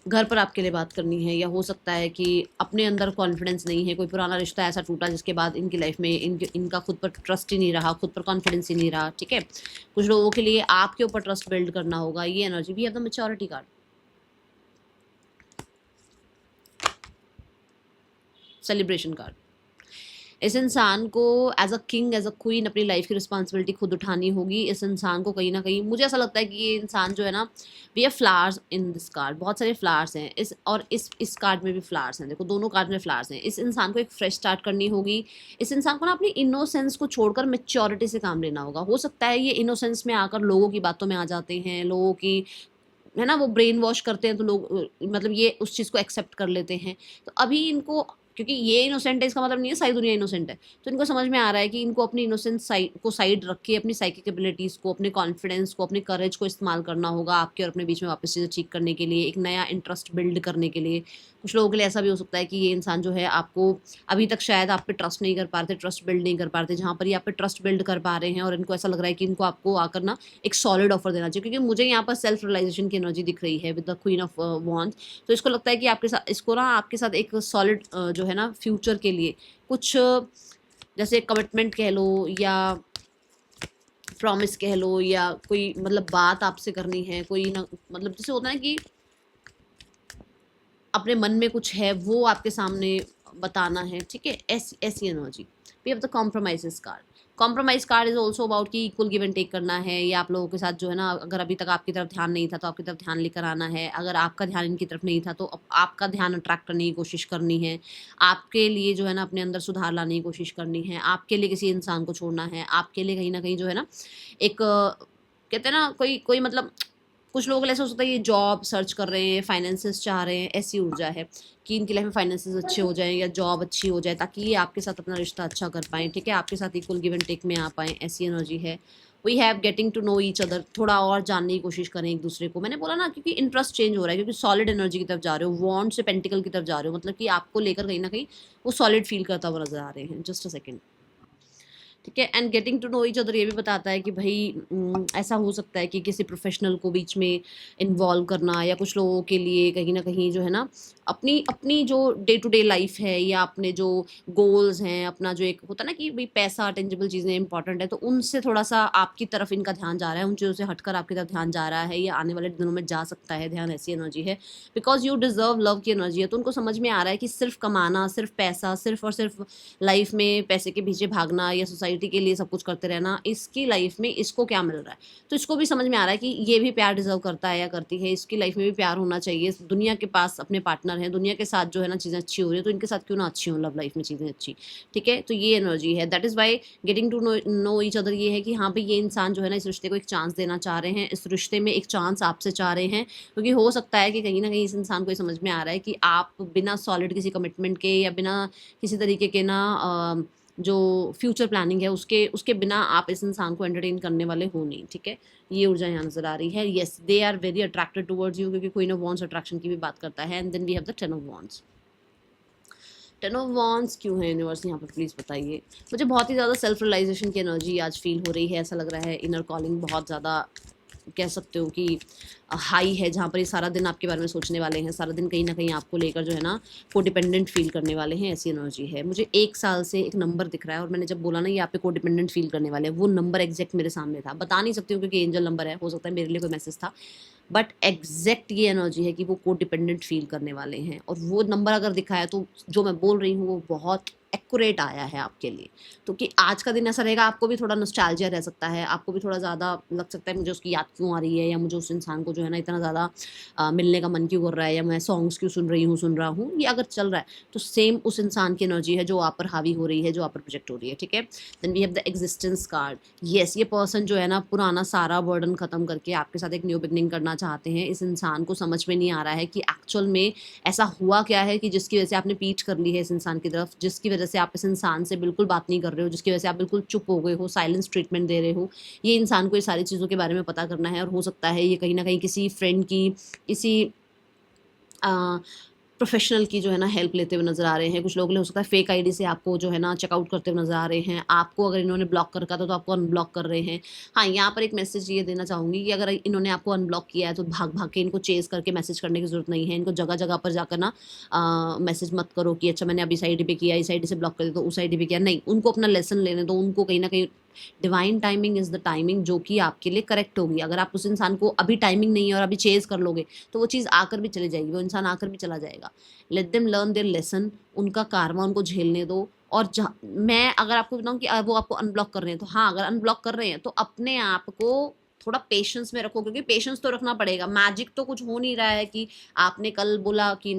घर पर आपके लिए बात करनी है, या हो सकता है कि अपने अंदर कॉन्फिडेंस नहीं है, कोई पुराना रिश्ता ऐसा टूटा जिसके बाद इनकी लाइफ में इनका खुद पर ट्रस्ट ही नहीं रहा, खुद पर कॉन्फिडेंस ही नहीं रहा, ठीक है? कुछ लोगों के लिए आपके ऊपर ट्रस्ट बिल्ड करना होगा, ये energy. We have the maturity card, celebration card. इस इंसान को as a king as a queen अपनी लाइफ की रिस्पॉन्सिबिलिटी खुद उठानी होगी। इस इंसान को कहीं ना कहीं मुझे ऐसा लगता है कि ये इंसान जो है ना, we are flowers in this card, बहुत सारे फ्लावर्स हैं इस, और इस कार्ड में भी फ्लावर्स हैं, देखो दोनों कार्ड में फ्लावर्स हैं। इस इंसान को एक फ्रेश स्टार्ट करनी होगी। इस इंसान को ना अपनी इनोसेंस को छोड़कर मेच्योरिटी से काम लेना होगा। हो सकता है ये इनोसेंस में आकर लोगों की बातों में आ जाते हैं, लोगों की, है ना, वो ब्रेन वॉश करते हैं, तो लोग मतलब ये उस चीज़ को एक्सेप्ट कर लेते हैं। तो अभी इनको, क्योंकि ये इनोसेंट है इसका मतलब नहीं है सारी दुनिया इनोसेंट है, तो इनको समझ में आ रहा है कि इनको अपनी इनोसेंस साइड को साइड रख के अपनी साइकिक एबिलिटीज़ को, अपने कॉन्फिडेंस को, अपने करेज को इस्तेमाल करना होगा आपके और अपने बीच में वापस चीज़ें ठीक करने के लिए, एक नया इंटरेस्ट बिल्ड करने के लिए। कुछ लोगों के लिए ऐसा भी हो सकता है कि ये इंसान जो है आपको अभी तक शायद आप पे ट्रस्ट नहीं कर पा रहे थे, ट्रस्ट बिल्ड नहीं कर पा रहे थे, जहाँ पर ये आप पे ट्रस्ट बिल्ड कर पा रहे हैं और इनको ऐसा लग रहा है कि इनको आपको आकर ना एक सॉलिड ऑफर देना चाहिए, क्योंकि मुझे यहाँ पर सेल्फ रियलाइजेशन की एनर्जी दिख रही है with the queen of wands. तो इसको लगता है कि आपके साथ, इसको ना आपके साथ एक सॉलिड जो है ना फ्यूचर के लिए कुछ जैसे कमिटमेंट कह लो या प्रॉमिस कह लो, या कोई मतलब बात आपसे करनी है, कोई ना मतलब जैसे होता है ना कि अपने मन में कुछ है वो आपके सामने बताना है, ठीक है, ऐसी ऐसी energy. We have the compromises card. Compromise card is also about कि इक्वल गिव एंड टेक करना है, या आप लोगों के साथ जो है ना, अगर अभी तक आपकी तरफ ध्यान नहीं था तो आपकी तरफ ध्यान लेकर आना है, अगर आपका ध्यान इनकी तरफ नहीं था तो आपका ध्यान अट्रैक्ट करने की कोशिश करनी है, आपके लिए जो है ना अपने अंदर सुधार लाने की कोशिश करनी है, आपके लिए किसी इंसान को छोड़ना है, आपके लिए कहीं ना कहीं जो है ना एक कहते हैं ना, कोई कोई मतलब कुछ लोगों के लिए ऐसा हो सकता है ये जॉब सर्च कर रहे हैं, फाइनेंसेस चाह रहे हैं, ऐसी ऊर्जा है कि इनकी लाइफ में फाइनेंसेस अच्छे हो जाएं या जॉब अच्छी हो जाए, ताकि ये आपके साथ अपना रिश्ता अच्छा कर पाएँ, ठीक है, आपके साथ इक्वल गिव एंड टेक में आ पाएँ, ऐसी एनर्जी है। We have getting to know each other, थोड़ा और जानने की कोशिश करें एक दूसरे को। मैंने बोला ना, क्योंकि इंटरेस्ट चेंज हो रहा है, क्योंकि सॉलिड एनर्जी की तरफ जा रहे हो, वॉन्ड से पेंटिकल की तरफ जा रहे हो, मतलब कि आपको लेकर कहीं ना कहीं वो सॉलिड फील करता हुआ नजर आ रहे हैं। जस्ट अ सेकेंड, ठीक है। And getting to know each other ये भी बताता है कि भाई ऐसा हो सकता है कि किसी प्रोफेशनल को बीच में इन्वॉल्व करना, या कुछ लोगों के लिए कहीं ना कहीं जो है ना अपनी अपनी जो डे टू डे लाइफ है, या अपने जो गोल्स हैं, अपना जो एक होता है ना कि भाई पैसा, टेंजिबल चीज़ें इंपॉर्टेंट है, तो उनसे थोड़ा सा आपकी तरफ इनका ध्यान जा रहा है, उन चीज़ों से हटकर आपकी तरफ ध्यान जा रहा है, या आने वाले दिनों में जा सकता है ध्यान, ऐसी एनर्जी है। बिकॉज यू डिजर्व लव की एनर्जी है, तो उनको समझ में आ रहा है कि सिर्फ कमाना, सिर्फ पैसा, सिर्फ और सिर्फ लाइफ में पैसे के पीछे भागना या सोसाइटी के लिए सब कुछ करते रहना, इसकी लाइफ में इसको क्या मिल रहा है। तो इसको भी समझ में आ रहा है कि ये भी प्यार डिजर्व करता है या करती है, इसकी लाइफ में भी प्यार होना चाहिए, दुनिया के पास अपने पार्टनर हैं, दुनिया के साथ जो है ना चीज़ें अच्छी हो रही है, तो इनके साथ क्यों ना अच्छी हो लव लाइफ में चीज़ें अच्छी, ठीक है। तो ये एनर्जी है, that is why getting to know each other ये है कि हाँ भाई ये इंसान जो है ना इस रिश्ते को एक चांस देना चाह रहे हैं, इस रिश्ते में एक चांस आपसे चाह रहे हैं, क्योंकि हो सकता है कि कहीं ना कहीं इस इंसान को ये समझ में आ रहा है कि आप बिना सॉलिड किसी कमिटमेंट के या बिना किसी तरीके के ना जो फ्यूचर प्लानिंग है उसके उसके बिना आप इस इंसान को एंटरटेन करने वाले हो नहीं, ठीक है। ये ऊर्जा यहाँ नजर आ रही है। Yes, they are very attracted towards you, क्योंकि क्वीन ऑफ वॉन्ड्स अट्रैक्शन की भी बात करता है। And then we have the ten of wands. Ten of wands क्यों है यूनिवर्स यहाँ पर, प्लीज़ बताइए। मुझे बहुत ही ज़्यादा सेल्फ रियलाइजेशन की एनर्जी आज फील हो रही है, ऐसा लग रहा है इनर कॉलिंग बहुत ज़्यादा कह सकते हो कि हाई है, जहाँ पर ये सारा दिन आपके बारे में सोचने वाले हैं, सारा दिन कहीं ना कहीं आपको लेकर जो है ना कोडिपेंडेंट फील करने वाले हैं, ऐसी एनर्जी है। मुझे 1 साल से एक नंबर दिख रहा है, और मैंने जब बोला ना ये आप पे कोडिपेंडेंट फील करने वाले हैं, वो नंबर एग्जैक्ट मेरे सामने था। बता नहीं सकती हूँ क्योंकि एंजल नंबर है, हो सकता है मेरे लिए कोई मैसेज था, बट एग्जैक्ट ये एनर्जी है कि वो कोडिपेंडेंट फील करने वाले हैं। और वो नंबर अगर दिखा है तो जो मैं बोल रही हूँ वो बहुत एक्यूरेट आया है आपके लिए। तो कि आज का दिन ऐसा रहेगा, आपको भी थोड़ा नॉस्टैल्जिया रह सकता है, आपको भी थोड़ा ज़्यादा लग सकता है मुझे उसकी याद क्यों आ रही है, या मुझे उस इंसान को जो है ना इतना ज़्यादा मिलने का मन क्यों कर रहा है, या मैं सॉन्ग्स क्यों सुन रहा हूँ, ये अगर चल रहा है तो सेम उस इंसान की एनर्जी है जो आप पर हावी हो रही है, जो आप पर प्रोजेक्ट हो रही है, ठीक है। Then we have the existence card. Yes, ये पर्सन जो है ना पुराना सारा बर्डन खत्म करके आपके साथ एक न्यू बिगनिंग करना चाहते हैं। इस इंसान को समझ में नहीं आ रहा है कि एक्चुअल में ऐसा हुआ क्या है कि जिसकी वजह से आपने पीठ कर ली है इस इंसान की तरफ, जिसकी वजह से आप इस इंसान से बिल्कुल बात नहीं कर रहे हो, जिसकी वजह से आप बिल्कुल चुप हो गए हो, साइलेंस ट्रीटमेंट दे रहे हो। ये इंसान को ये सारी चीज़ों के बारे में पता करना है, और हो सकता है ये कहीं ना कहीं किसी फ्रेंड की, किसी प्रोफेशनल की जो है ना हेल्प लेते हुए नज़र आ रहे हैं। कुछ लोग हो सकता है फेक आईडी से आपको जो है ना चेकआउट करते हुए नज़र आ रहे हैं। आपको अगर इन्होंने ब्लॉक कर रखा था तो आपको अनब्लॉक कर रहे हैं। हाँ, यहाँ पर एक मैसेज ये देना चाहूँगी कि अगर इन्होंने आपको अनब्लॉक किया है तो भाग भाग के इनको चेज़ करके मैसेज करने की ज़रूरत नहीं है। इनको जगह जगह पर जाकर ना मैसेज मत करो कि अच्छा मैंने अभी इस आईडी पे किया, इस आईडी से ब्लॉक कर दिया तो उस आईडी पे किया। नहीं, उनको अपना लेसन लेने दो। उनको कहीं ना कहीं divine timing is the timing जो कि आपके लिए करेक्ट होगी। अगर आप उस इंसान को अभी टाइमिंग नहीं है और अभी चेज़ कर लोगे तो वो चीज़ आकर भी चली जाएगी, वो इंसान आकर भी चला जाएगा। Let them learn their lesson, उनका कार्मा उनको झेलने दो, और जहाँ मैं अगर आपको बताऊँ कि वो आपको अनब्लॉक कर रहे हैं, तो हाँ, अगर अनब्लॉक कर रहे हैं तो अपने आप को थोड़ा पेशेंस में रखो, क्योंकि पेशेंस तो रखना पड़ेगा। मैजिक तो कुछ हो नहीं रहा है कि आपने कल बोला कि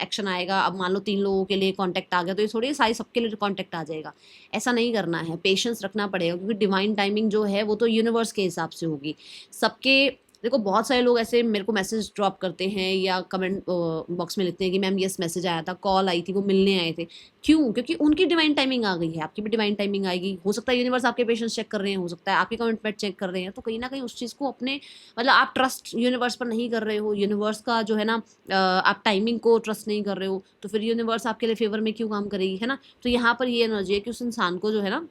एक्शन आएगा, अब मान लो 3 लोगों के लिए कॉन्टैक्ट आ गया, तो ये थोड़ी सारी सबके लिए कॉन्टैक्ट आ जाएगा। ऐसा नहीं करना है, पेशेंस रखना पड़ेगा, क्योंकि डिवाइन टाइमिंग जो है वो तो यूनिवर्स के हिसाब से होगी। सबके देखो बहुत सारे लोग ऐसे मेरे को मैसेज ड्रॉप करते हैं या कमेंट बॉक्स में लिखते हैं कि मैम यस मैसेज आया था, कॉल आई थी, वो मिलने आए थे। क्यों? क्योंकि उनकी डिवाइन टाइमिंग आ गई है, आपकी भी डिवाइन टाइमिंग आएगी। हो सकता है यूनिवर्स आपके पेशेंस चेक कर रहे हैं, हो सकता है आपके कमिटमेंट चेक कर रहे हैं, तो कहीं ना कहीं उस चीज़ को अपने मतलब आप ट्रस्ट यूनिवर्स पर नहीं कर रहे हो, यूनिवर्स का जो है ना आप टाइमिंग को ट्रस्ट नहीं कर रहे हो, तो फिर यूनिवर्स आपके लिए फेवर में क्यों काम करेगी, है ना। तो यहाँ पर ये एनर्जी है कि उस इंसान को जो है ना,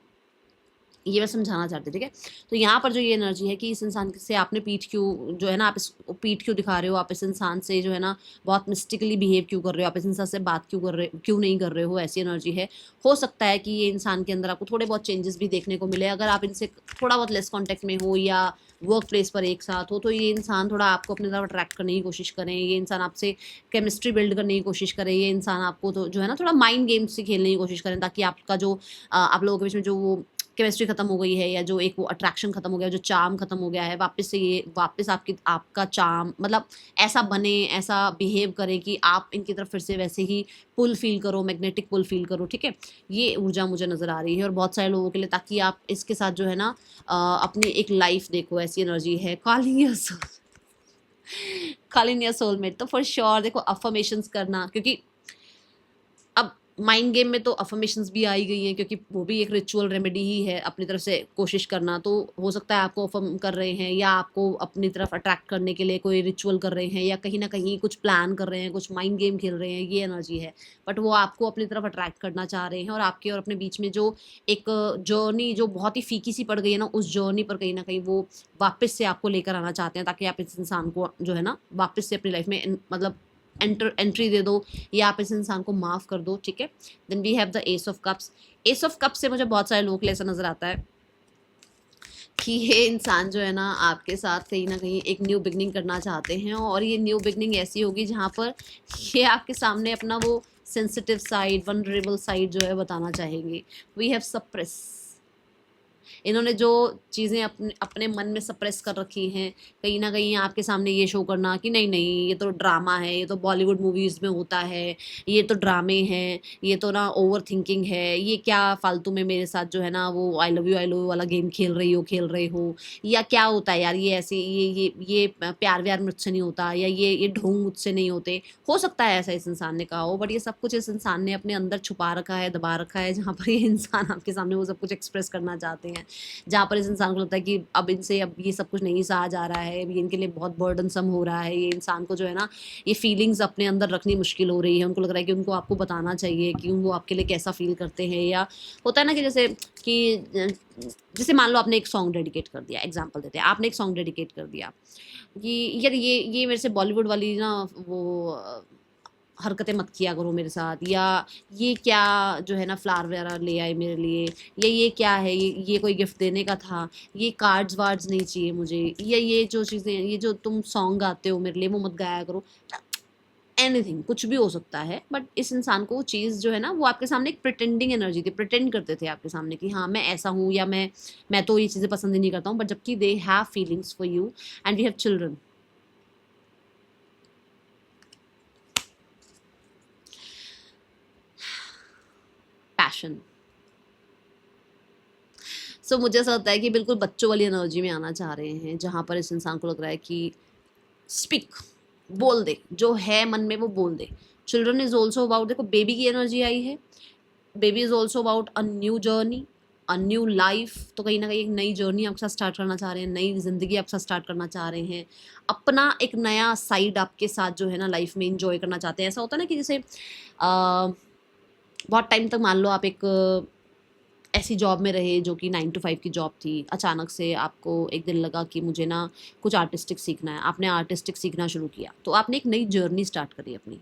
ये मैं समझाना चाहती, ठीक है। तो यहाँ पर जो ये एनर्जी है कि इस इंसान से आपने पीठ क्यों जो है ना, आप इस पीठ क्यों दिखा रहे हो, आप इस इंसान से जो है ना बहुत मिस्टिकली बिहेव क्यों कर रहे हो, आप इस इंसान से बात क्यों नहीं कर रहे हो, ऐसी एनर्जी है। हो सकता है कि ये इंसान के अंदर आपको थोड़े बहुत चेंजेस भी देखने को मिले, अगर आप इनसे थोड़ा बहुत लेस कॉन्टेक्ट में हो या वर्क प्लेस पर एक साथ हो, तो ये इंसान थोड़ा आपको अपनी तरफ अट्रैक्ट करने की कोशिश करें, ये इंसान आपसे केमिस्ट्री बिल्ड करने की कोशिश करे, ये इंसान आपको तो जो है ना थोड़ा माइंड गेम्स से खेलने की कोशिश करें, ताकि आपका जो आप लोगों के बीच में जो वो केमिस्ट्री खत्म हो गई है, या जो एक वो अट्रैक्शन खत्म हो गया, जो चार्म खत्म हो गया है, वापस आपका चार्म मतलब ऐसा बने, ऐसा बिहेव करे कि आप इनकी तरफ फिर से वैसे ही पुल फील करो, मैग्नेटिक पुल फील करो, ठीक है। ये ऊर्जा मुझे नज़र आ रही है और बहुत सारे लोगों के लिए, ताकि आप इसके साथ जो है ना अपनी एक लाइफ देखो, ऐसी एनर्जी है। कॉलिंग योर सोलमेट, तो फॉर श्योर देखो अफर्मेशंस करना, क्योंकि अब माइंड गेम में तो अफर्मेशंस भी आई गई हैं, क्योंकि वो भी एक रिचुअल रेमेडी ही है, अपनी तरफ से कोशिश करना। तो हो सकता है आपको अफर्म कर रहे हैं, या आपको अपनी तरफ अट्रैक्ट करने के लिए कोई रिचुअल कर रहे हैं, या कहीं ना कहीं कुछ प्लान कर रहे हैं, कुछ माइंड गेम खेल रहे हैं, ये एनर्जी है। बट वो आपको अपनी तरफ अट्रैक्ट करना चाह रहे हैं, और आपके और अपने बीच में जो एक जर्नी जो बहुत ही फीकी सी पड़ गई है ना, उस जर्नी पर कहीं ना कहीं वो वापस से आपको लेकर आना चाहते हैं, ताकि आप इस इंसान को जो है ना वापस से अपनी लाइफ में मतलब एंट्री दे दो, या आप इस इंसान को माफ़ कर दो, ठीक है। Then we have the ace of cups. Ace of cups से मुझे बहुत सारे लोगों के लिए ऐसा नज़र आता है कि ये इंसान जो है ना आपके साथ कहीं ना कहीं एक न्यू बिगनिंग करना चाहते हैं, और ये न्यू बिगनिंग ऐसी होगी जहाँ पर ये आपके सामने अपना वो सेंसिटिव साइड, वनरेबल साइड जो है बताना चाहेंगे। We have suppress. इन्होंने जो चीज़ें अपने अपने मन में सप्रेस कर रखी हैं, कहीं न कहीं आपके सामने ये शो करना कि नहीं, नहीं ये तो ड्रामा है, ये तो बॉलीवुड मूवीज़ में होता है, ये तो ड्रामे हैं, ये तो ना ओवर थिंकिंग है, ये क्या फालतू में मेरे साथ जो है ना वो आई लव यू वाला गेम खेल रहे हो, या क्या होता है यार, ये ऐसे ये प्यार-व्यार मुझसे नहीं होता, या ये ढोंग मुझसे नहीं होते। हो सकता है ऐसा इस इंसान ने कहा हो, बट ये सब कुछ इस इंसान ने अपने अंदर छुपा रखा है, दबा रखा है, जहाँ पर ये इंसान आपके सामने वो सब कुछ एक्सप्रेस करना चाहते हैं। जहाँ पर इस इंसान को लगता है कि अब इनसे अब ये सब कुछ नहीं सहा जा रहा है, ये इनके लिए बहुत बर्डनसम हो रहा है, ये इंसान को जो है ना ये फीलिंग्स अपने अंदर रखनी मुश्किल हो रही है। उनको लग रहा है कि उनको आपको बताना चाहिए कि वो आपके लिए कैसा फील करते हैं, या होता है ना कि जैसे मान लो आपने एक सॉन्ग डेडिकेट कर दिया, एग्जाम्पल देते हैं, आपने एक सॉन्ग डेडिकेट कर दिया कि यार ये मेरे से बॉलीवुड वाली ना वो हरकतें मत किया करो मेरे साथ, या ये क्या जो है ना फ्लावर वगैरह ले आए मेरे लिए, या ये क्या है, ये कोई गिफ्ट देने का था, ये कार्ड्स वार्ड्स नहीं चाहिए मुझे, या ये जो चीज़ें, ये जो तुम सॉन्ग गाते हो मेरे लिए वो मत गाया करो। एनीथिंग कुछ भी हो सकता है, बट इस इंसान को वो चीज़ जो है ना वो आपके सामने एक प्रिटेंडिंग एनर्जी थी, प्रिटेंड करते थे आपके सामने कि हाँ मैं ऐसा हूँ, या मैं तो ये चीज़ें पसंद ही नहीं करता हूँ, बट जबकि they have feelings for you and we have children. Passion. So मुझे ऐसा लगता है कि बिल्कुल बच्चों वाली एनर्जी में आना चाह रहे हैं, जहाँ पर इस इंसान को लग रहा है कि स्पीक, बोल दे, जो है मन में वो बोल दे। चिल्ड्रन इज ऑल्सो अबाउट, देखो बेबी की एनर्जी आई है, baby is also about a new journey, a new life. तो कहीं ना कहीं एक नई जर्नी आपके साथ स्टार्ट करना चाह रहे हैं, नई जिंदगी आपके साथ स्टार्ट करना चाह रहे हैं, अपना एक नया साइड आपके साथ जो है ना लाइफ में इंजॉय करना चाहते हैं। ऐसा होता है ना कि जैसे बहुत टाइम तक मान लो आप एक ऐसी जॉब में रहे जो कि 9 to 5 की जॉब थी, अचानक से आपको एक दिन लगा कि मुझे ना कुछ आर्टिस्टिक सीखना है, आपने आर्टिस्टिक सीखना शुरू किया, तो आपने एक नई जर्नी स्टार्ट करी अपनी,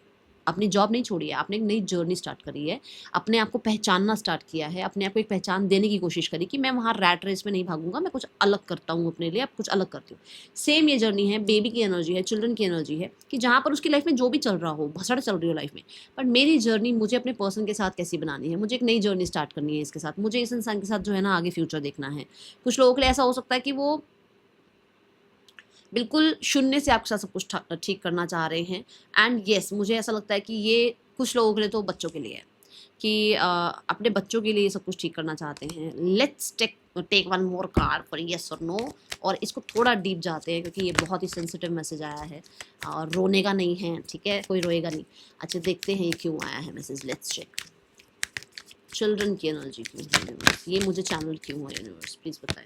अपनी जॉब नहीं छोड़ी है, आपने एक नई जर्नी स्टार्ट करी है, अपने आप को पहचानना स्टार्ट किया है, अपने आप को एक पहचान देने की कोशिश करी कि मैं वहाँ रैट रेस में नहीं भागूंगा, मैं कुछ अलग करता हूँ अपने लिए, अब कुछ अलग करती हूँ। सेम ये जर्नी है, बेबी की एनर्जी है, चिल्ड्रन की एनर्जी है कि जहाँ पर उसकी लाइफ में जो भी चल रहा हो, भसड़ चल रही हो लाइफ में, बट मेरी जर्नी मुझे अपने पर्सन के साथ कैसी बनानी है, मुझे एक नई जर्नी स्टार्ट करनी है इसके साथ, मुझे इस इंसान के साथ जो है ना आगे फ्यूचर देखना है। कुछ लोगों के लिए ऐसा हो सकता है कि वो बिल्कुल शून्य से आपके साथ सब कुछ ठीक करना चाह रहे हैं। एंड येस, मुझे ऐसा लगता है कि ये कुछ लोगों के लिए तो बच्चों के लिए है कि अपने बच्चों के लिए ये सब कुछ ठीक करना चाहते हैं। Let's take one more card for yes और नो, और इसको थोड़ा डीप जाते हैं क्योंकि ये बहुत ही सेंसिटिव मैसेज आया है और रोने का नहीं है, ठीक है, कोई रोएगा नहीं। अच्छा, देखते हैं ये क्यों आया है मैसेज। Let's check. चिल्ड्रन की एनर्जी क्यों है यूनिवर्स, ये मुझे चैनल क्यों है यूनिवर्स, प्लीज़ बताएं।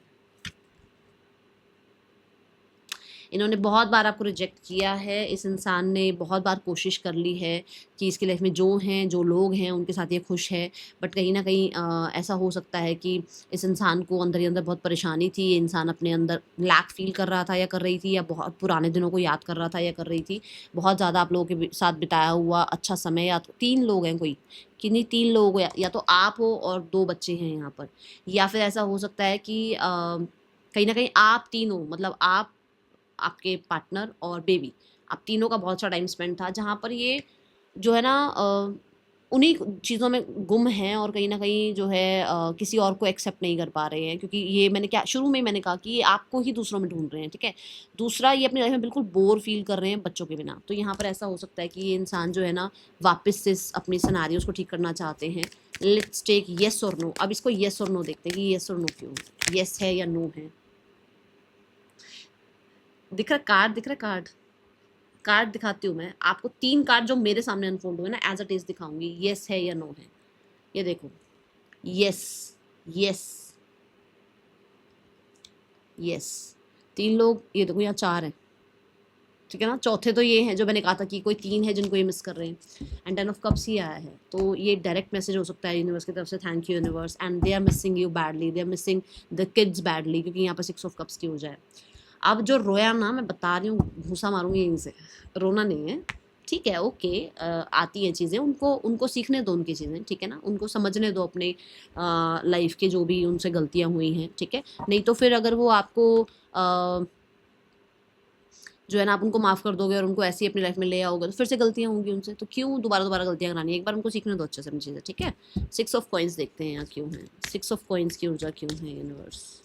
इन्होंने बहुत बार आपको रिजेक्ट किया है, इस इंसान ने बहुत बार कोशिश कर ली है कि इसकी लाइफ में जो हैं, जो लोग हैं उनके साथ ये खुश है, बट कहीं ना कहीं ऐसा हो सकता है कि इस इंसान को अंदर ही अंदर बहुत परेशानी थी, ये इंसान अपने अंदर लैक फील कर रहा था या कर रही थी, या बहुत पुराने दिनों को याद कर रहा था या कर रही थी, बहुत ज़्यादा आप लोगों के साथ बिताया हुआ अच्छा समय, या तो 3 लोग हैं कोई, कि नहीं 3 लोग या तो आप हो और 2 बच्चे हैं यहाँ पर, या फिर ऐसा हो सकता है कि कहीं ना कहीं आप 3 हो, मतलब आप, आपके पार्टनर और बेबी, आप तीनों का बहुत सा टाइम स्पेंड था जहाँ पर ये जो है ना उन्हीं चीज़ों में गुम हैं और कहीं ना कहीं जो है किसी और को एक्सेप्ट नहीं कर पा रहे हैं, क्योंकि ये मैंने क्या शुरू में ही मैंने कहा कि ये आपको ही दूसरों में ढूंढ रहे हैं, ठीक है। दूसरा, ये अपनी लाइफ में बिल्कुल बोर फील कर रहे हैं बच्चों के बिना। तो यहाँ पर ऐसा हो सकता है कि ये इंसान जो है ना वापस से अपनी सिनेरियोस को ठीक करना चाहते हैं। लेट्स टेक येस और नो। अब इसको येस और नो देखते हैं कि येस और नो क्यों, येस है या नो है। दिख रहा कार्ड, दिख रहा कार्ड, कार्ड दिखाती हूँ मैं आपको। 3 कार्ड जो मेरे सामने अनफोल्ड हुए ना, एज इट इज दिखाऊंगी, येस है या नो है। ये देखो, येस, येस, येस। 3 लोग, ये देखो यहाँ 4 हैं, ठीक है ना। चौथे तो ये हैं जो मैंने कहा था कि कोई 3 है जिनको ये मिस कर रहे हैं। एंड 10 ऑफ कप्स ही आया है, तो ये डायरेक्ट मैसेज हो सकता है यूनिवर्स की तरफ से, thank you universe, and they are missing you badly, they are missing the kids badly, क्योंकि यहाँ पर 6 ऑफ कप्स की हो जाए। अब जो रोया ना, मैं बता रही हूँ, घूसा मारूंगी यहीं से, रोना नहीं है, ठीक है, ओके। आती हैं चीज़ें, उनको उनको सीखने दो उनकी चीज़ें, ठीक है ना, उनको समझने दो अपने लाइफ के जो भी उनसे गलतियाँ हुई हैं, ठीक है। नहीं तो फिर अगर वो आपको जो है ना, आप उनको माफ़ कर दोगे और उनको ऐसे ही अपनी लाइफ में ले आओगे तो फिर से गलतियाँ होंगी उनसे, तो क्यों दोबारा दोबारा गलतियाँ करानी है, एक बार उनको सीखने दो अच्छे से अपनी चीज़ें, ठीक है। 6 ऑफ कॉइन्स देखते हैं यहाँ क्यों है, 6 ऑफ कॉइन्स की ऊर्जा क्यों है यूनिवर्स,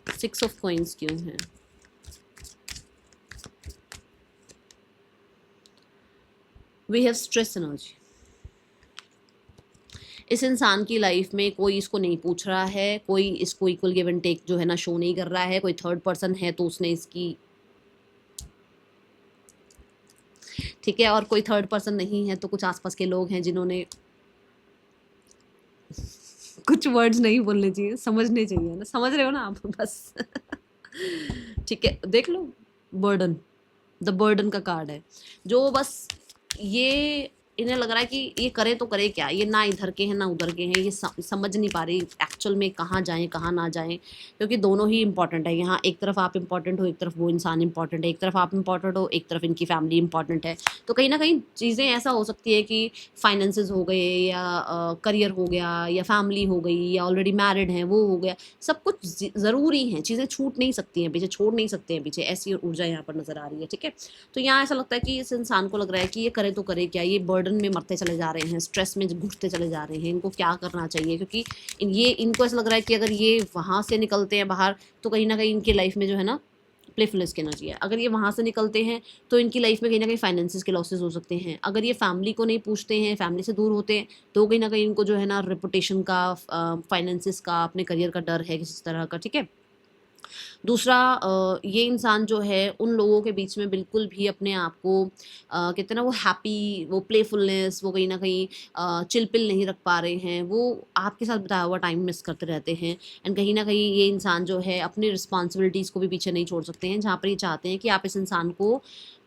6 ऑफ कॉइन्स क्यों है। We have stress energy. इस इंसान की लाइफ में कोई इसको नहीं पूछ रहा है, कोई इसको इक्वल गिव एंड टेक जो है ना शो नहीं कर रहा है, कोई थर्ड पर्सन है तो उसने इसकी, ठीक है, और कोई थर्ड पर्सन नहीं है तो कुछ आसपास के लोग हैं जिन्होंने कुछ वर्ड्स नहीं बोलने चाहिए, समझने चाहिए ना, समझ रहे हो ना आप बस ठीक है, देख लो, बर्डन, द बर्डन का कार्ड है, जो बस ये इन्हें लग रहा है कि ये करे तो करे क्या, ये ना इधर के हैं ना उधर के हैं, ये समझ नहीं पा रही एक्चुअल में कहाँ जाएं कहाँ ना जाएं, क्योंकि दोनों ही इंपॉर्टेंट है यहाँ। एक तरफ आप इंपॉर्टेंट हो, एक तरफ वो इंसान इंपॉर्टेंट है, एक तरफ आप इंपॉर्टेंट हो, एक तरफ इनकी फैमिली इंपॉर्टेंट है। तो कहीं ना कहीं चीज़ें ऐसा हो सकती है कि फाइनेंसेस हो गए, या करियर हो गया, या फैमिली हो गई, या ऑलरेडी मैरिड हैं वो हो गया, सब कुछ ज़रूरी हैं, चीज़ें छूट नहीं सकती हैं पीछे, छोड़ नहीं सकते हैं पीछे, ऐसी ऊर्जा यहाँ पर नज़र आ रही है, ठीक है। तो यहाँ ऐसा लगता है कि इस इंसान को लग रहा है कि ये करे तो करे क्या, ये बर्डन में मरते चले जा रहे हैं, स्ट्रेस में घुटते चले जा रहे हैं, इनको क्या करना चाहिए, क्योंकि ये इनको ऐसा लग रहा है कि अगर ये वहाँ से निकलते हैं बाहर तो कहीं ना कहीं इनकी लाइफ में जो है ना प्लेफुलनेस की एनर्जी है, अगर ये वहाँ से निकलते हैं तो इनकी लाइफ में कहीं ना कहीं फाइनेंसेस के लॉसेस हो सकते हैं, अगर ये फैमिली को नहीं पूछते हैं, फैमिली से दूर होते हैं, तो कहीं ना कहीं इनको जो है ना रेपुटेशन का, फाइनेंसेस का, अपने करियर का डर है किसी तरह का, ठीक है। दूसरा, ये इंसान जो है उन लोगों के बीच में बिल्कुल भी अपने आप को कहते हैं ना वो हैप्पी, वो प्लेफुलनेस, वो कहीं ना कहीं चिलपिल नहीं रख पा रहे हैं, वो आपके साथ बिताया हुआ टाइम मिस करते रहते हैं। एंड कहीं ना कहीं ये इंसान जो है अपनी रिस्पॉन्सिबिलिटीज़ को भी पीछे नहीं छोड़ सकते हैं, जहाँ पर ये चाहते हैं कि आप इस इंसान को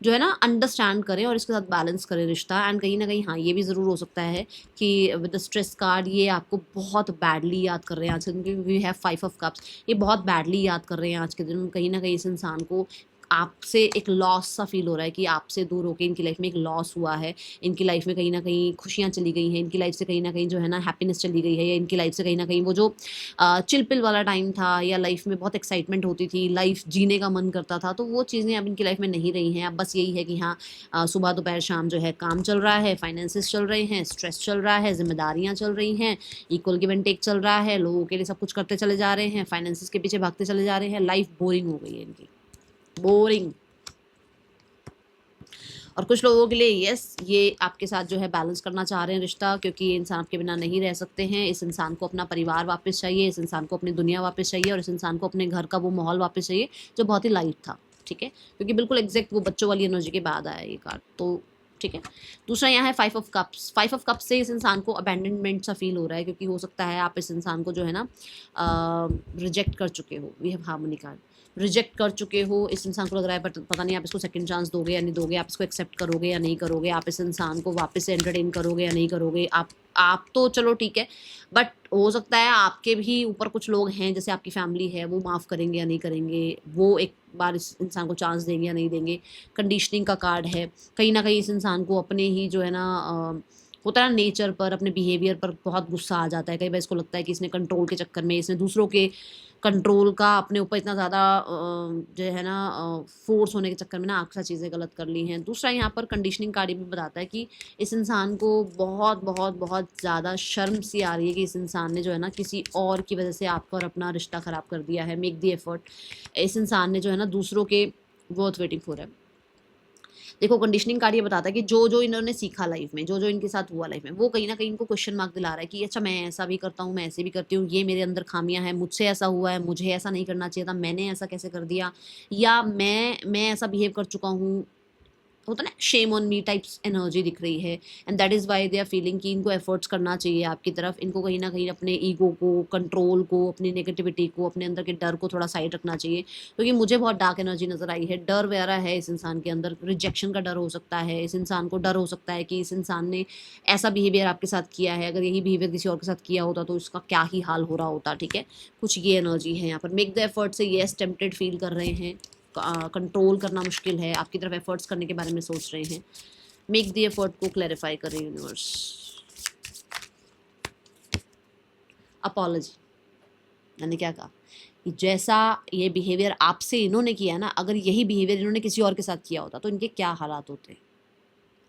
जो है ना अंडरस्टैंड करें और इसके साथ बैलेंस करें रिश्ता। एंड कहीं ना कहीं हाँ, ये भी ज़रूर हो सकता है कि विद द स्ट्रेस कार्ड ये आपको बहुत बैडली याद कर रहे हैं आज के दिन, क्योंकि वी हैव 5 ऑफ कप्स, ये बहुत बैडली याद कर रहे हैं आज के दिन, कहीं ना कहीं इस इंसान को आपसे एक लॉस सा फील हो रहा है कि आपसे दूर होके इनकी लाइफ में एक लॉस हुआ है, इनकी लाइफ में कहीं ना कहीं खुशियाँ चली गई हैं, इनकी लाइफ से कहीं ना कहीं जो है ना हैप्पीनेस चली गई है, या इनकी लाइफ से कहीं ना कहीं वो जो चिलपिल वाला टाइम था, या लाइफ में बहुत एक्साइटमेंट होती थी, लाइफ जीने का मन करता था, तो वो चीज़ें अब इनकी लाइफ में नहीं रही हैं। अब बस यही है कि हाँ, सुबह दोपहर शाम जो है काम चल रहा है, फाइनेंसेस चल रहे हैं, स्ट्रेस चल रहा है, जिम्मेदारियाँ चल रही हैं, इक्वल गिव एंड टेक चल रहा है, लोगों के लिए सब कुछ करते चले जा रहे हैं, फाइनेंसेस के पीछे भागते चले जा रहे हैं, लाइफ बोरिंग हो गई है इनकी, बोरिंग। और कुछ लोगों के लिए यस, ये आपके साथ जो है बैलेंस करना चाह रहे हैं रिश्ता, क्योंकि ये इंसान आपके बिना नहीं रह सकते हैं। इस इंसान को अपना परिवार वापस चाहिए, इस इंसान को अपनी दुनिया वापस चाहिए, और इस इंसान को अपने घर का वो माहौल वापस चाहिए जो बहुत ही लाइट था, ठीक है, क्योंकि बिल्कुल एग्जैक्ट वो बच्चों वाली एनर्जी के बाद आया ये कार्ड, तो ठीक है। दूसरा यहाँ है 5 ऑफ कप्स। 5 ऑफ कप्स से इस इंसान को अबैंडनमेंट सा फील हो रहा है, क्योंकि हो सकता है आप इस इंसान को जो है ना रिजेक्ट कर चुके हो। We have harmony card, reject कर चुके हो, इस इंसान को लग रहा है बट पता नहीं आप इसको सेकंड चांस दोगे या नहीं दोगे, आप इसको एक्सेप्ट करोगे या नहीं करोगे, आप इस इंसान को वापस से एंटरटेन करोगे या नहीं करोगे। आप तो चलो ठीक है, बट हो सकता है आपके भी ऊपर कुछ लोग हैं, जैसे आपकी फैमिली है, वो माफ़ करेंगे या नहीं करेंगे, वो एक बार इस इंसान को चांस देंगे या नहीं देंगे। कंडीशनिंग का कार्ड है, कहीं ना कहीं इस इंसान को अपने ही जो है ना होता है ना नेचर पर, अपने बिहेवियर पर बहुत गुस्सा आ जाता है। कई बार इसको लगता है कि इसने कंट्रोल के चक्कर में, इसने दूसरों के कंट्रोल का अपने ऊपर इतना ज़्यादा जो है ना फोर्स होने के चक्कर में ना अक्सर चीज़ें गलत कर ली हैं। दूसरा यहाँ पर कंडीशनिंग कार्ड भी बताता है कि इस इंसान को बहुत बहुत बहुत ज़्यादा शर्म सी आ रही है कि इस इंसान ने जो है ना किसी और की वजह से आपका और अपना रिश्ता ख़राब कर दिया है। मेक द एफर्ट, इस इंसान ने जो है ना दूसरों के वर्थ वेटिंग फॉर है। देखो कंडीशनिंग कार्ड ये बताता है कि जो जो इन्होंने सीखा लाइफ में, जो जो इनके साथ हुआ लाइफ में, वो कहीं ना कहीं इनको क्वेश्चन मार्क दिला रहा है कि अच्छा मैं ऐसा भी करता हूँ, मैं ऐसे भी करती हूँ, ये मेरे अंदर खामियां हैं, मुझसे ऐसा हुआ है, मुझे ऐसा नहीं करना चाहिए था, मैंने ऐसा कैसे कर दिया, या मैं ऐसा बिहेव कर चुका हूँ। होता ना shame on me types energy दिख रही है, and that is why they are feeling कि इनको एफर्ट्स करना चाहिए आपकी तरफ। इनको कहीं ना कहीं अपने ईगो को, कंट्रोल को, अपनी नेगेटिविटी को, अपने अंदर के डर को थोड़ा साइड रखना चाहिए, क्योंकि मुझे बहुत डार्क एनर्जी नजर आई है। डर वगैरह है इस इंसान के अंदर, रिजेक्शन का डर हो सकता है, इस इंसान को डर हो सकता है कि इस इंसान ने ऐसा बिहेवियर आपके साथ किया है, अगर यही बिहेवियर किसी और के साथ किया होता तो इसका क्या ही हाल हो रहा होता, ठीक है। कुछ ये एनर्जी है यहाँ पर। मेक द एफर्ट से येस टेम्पटेड फील कर रहे हैं, कंट्रोल करना मुश्किल है, आपकी तरफ एफर्ट्स करने के बारे में सोच रहे हैं। मेक द एफर्ट को क्लैरिफाई करें यूनिवर्स। अपॉलॉजी, मैंने क्या कहा कि जैसा ये बिहेवियर आपसे इन्होंने किया ना, अगर यही बिहेवियर इन्होंने किसी और के साथ किया होता तो इनके क्या हालात होते।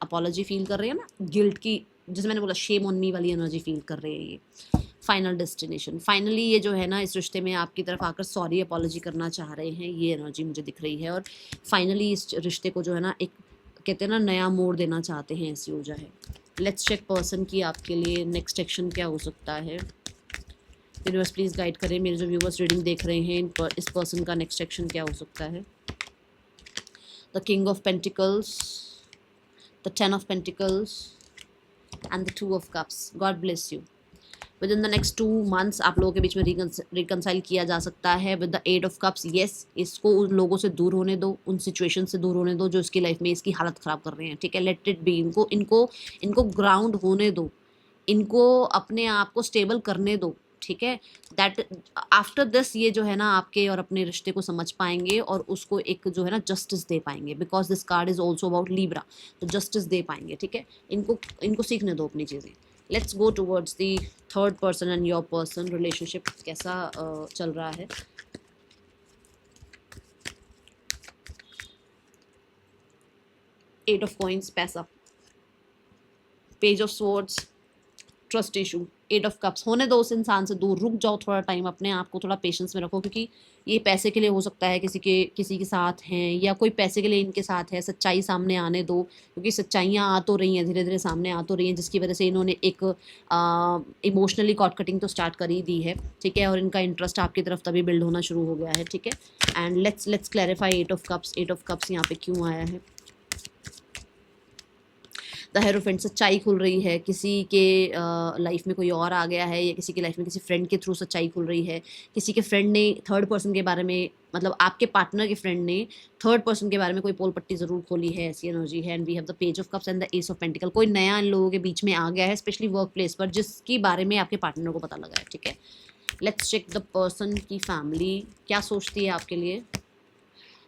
अपॉलॉजी फील कर रहे हैं ना, गिल्ट की, जैसे मैंने बोला शेम ऑन मी वाली एनर्जी फील कर रहे हैं ये। फाइनल डेस्टिनेशन, फाइनली ये जो है ना इस रिश्ते में आपकी तरफ आकर सॉरी अपॉलॉजी करना चाह रहे हैं, ये एनर्जी मुझे दिख रही है। और फाइनली इस रिश्ते को जो है ना एक कहते हैं ना नया मोड़ देना चाहते हैं, ऐसी ऊर्जा है। लेट्स चेक पर्सन की आपके लिए नेक्स्ट एक्शन क्या हो सकता है। यूनिवर्स प्लीज़ गाइड करें, मेरे जो व्यूवर्स रीडिंग देख रहे हैं इस पर्सन का नेक्स्ट एक्शन क्या हो सकता है। The king of pentacles, the 10 of pentacles and the 2 of cups. God bless you. With in the next 2 months आप लोगों के बीच में रिकनसाइल किया जा सकता है with the 8 of cups. Yes, इसको उन लोगों से दूर होने दो, उन सिचुएशन से दूर होने दो जो इसकी लाइफ में इसकी हालत ख़राब कर रहे हैं, ठीक है। लेट इट बी, इनको इनको इनको ग्राउंड होने दो, इनको अपने आप को स्टेबल करने दो, ठीक है। दैट आफ्टर दिस ये जो है ना आपके और अपने रिश्ते को समझ पाएंगे और उसको एक जो है ना जस्टिस दे पाएंगे, because this card is also about Libra, तो जस्टिस दे पाएंगे, ठीक है। इनको इनको सीखने दो अपनी चीज़ें। Let's go towards the third person and your person. Relationship कैसा चल रहा है। एट ऑफ कॉइंस, पैसा, page of swords, trust issue, 8 of cups. होने दो उस इंसान से दूर, रुक जाओ थोड़ा टाइम, अपने आप को थोड़ा पेशेंस में रखो, क्योंकि ये पैसे के लिए हो सकता है किसी के साथ हैं, या कोई पैसे के लिए इनके साथ है। सच्चाई सामने आने दो, क्योंकि सच्चाइयाँ आ तो रही हैं, धीरे धीरे सामने आ तो रही हैं, जिसकी वजह से इन्होंने एक इमोशनली कॉट कटिंग तो स्टार्ट कर ही दी है, ठीक है। और इनका इंटरेस्ट आपकी तरफ तभी बिल्ड होना शुरू हो गया है, ठीक है। And let's clarify 8 of cups. 8 of cups यहाँ पे क्यों आया है। द हेरोफेंट, सच्चाई खुल रही है, किसी के लाइफ में कोई और आ गया है, या किसी की लाइफ में किसी फ्रेंड के थ्रू सच्चाई खुल रही है। किसी के फ्रेंड ने थर्ड पर्सन के बारे में, मतलब आपके पार्टनर के फ्रेंड ने थर्ड पर्सन के बारे में कोई पोल पट्टी ज़रूर खोली है, ऐसी एनर्जी है। And we have the page of cups and the ace of pentacle. कोई नया इन लोगों के बीच में आ गया है, स्पेशली वर्क प्लेस पर, जिसके बारे में आपके पार्टनर को पता लगा है, ठीक है। लेट्स चेक द पर्सन की फैमिली क्या सोचती है आपके लिए।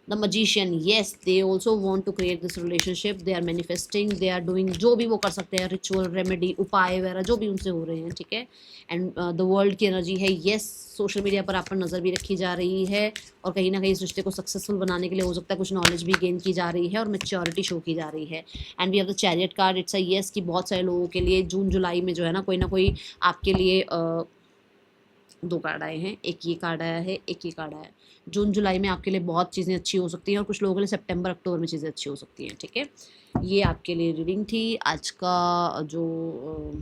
The magician, yes they also want to create this relationship, they are manifesting, they are doing, जो भी वो कर सकते हैं, रिचुअल, रेमेडी, उपाय वगैरह जो भी उनसे हो रहे हैं, ठीक है। एंड द वर्ल्ड की एनर्जी है, येस सोशल मीडिया पर आप पर नज़र भी रखी जा रही है और कहीं ना कहीं इस रिश्ते को सक्सेसफुल बनाने के लिए हो सकता है कुछ नॉलेज भी गेन की जा रही है और मेच्योरिटी शो की जा रही है। And we have the chariot card, it's a yes कि बहुत सारे लोगों के लिए जून जुलाई में जो है ना कोई आपके लिए दो कार्ड आए हैं, एक ये कार्ड आया है, एक ये कार्ड आया है। जून जुलाई में आपके लिए बहुत चीज़ें अच्छी हो सकती हैं और कुछ लोगों के लिए सितंबर अक्टूबर में चीज़ें अच्छी हो सकती हैं, ठीक है। ये आपके लिए रीडिंग थी। आज का जो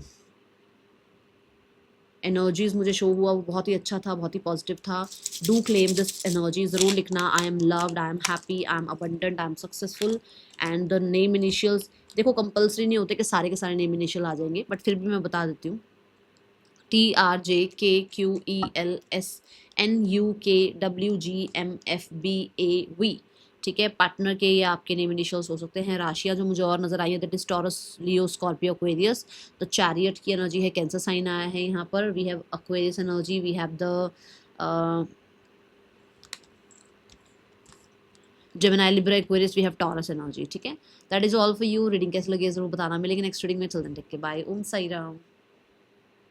एनर्जीज मुझे शो हुआ वो बहुत ही अच्छा था, बहुत ही पॉजिटिव था। डू क्लेम दिस एनर्जी, ज़रूर लिखना, I am loved, I am happy, I am abundant, I am successful. And the name initials, देखो कंपल्सरी नहीं होते कि सारे के सारे नेम इनिशियल आ जाएंगे, बट फिर भी मैं बता देती हूँ। TRJKQELSNUKWGMFBAV, ठीक है। पार्टनर के या आपके नेम इनिशियल्स हो सकते हैं। राशियाँ जो मुझे और नजर आई है that is Taurus, Leo, Scorpio, Aquarius. तो चैरियट की एनर्जी है, कैंसर साइन आया है यहाँ पर। We have Aquarius energy, we have the Gemini, Libra, Aquarius, we have Taurus energy, ठीक है। That is all for you. Reading कैसे लगी है जरूर बताना। मिलेंगे नेक्स्ट रीडिंग में, चलते हैं, टेक के बाय, ओम साई राम।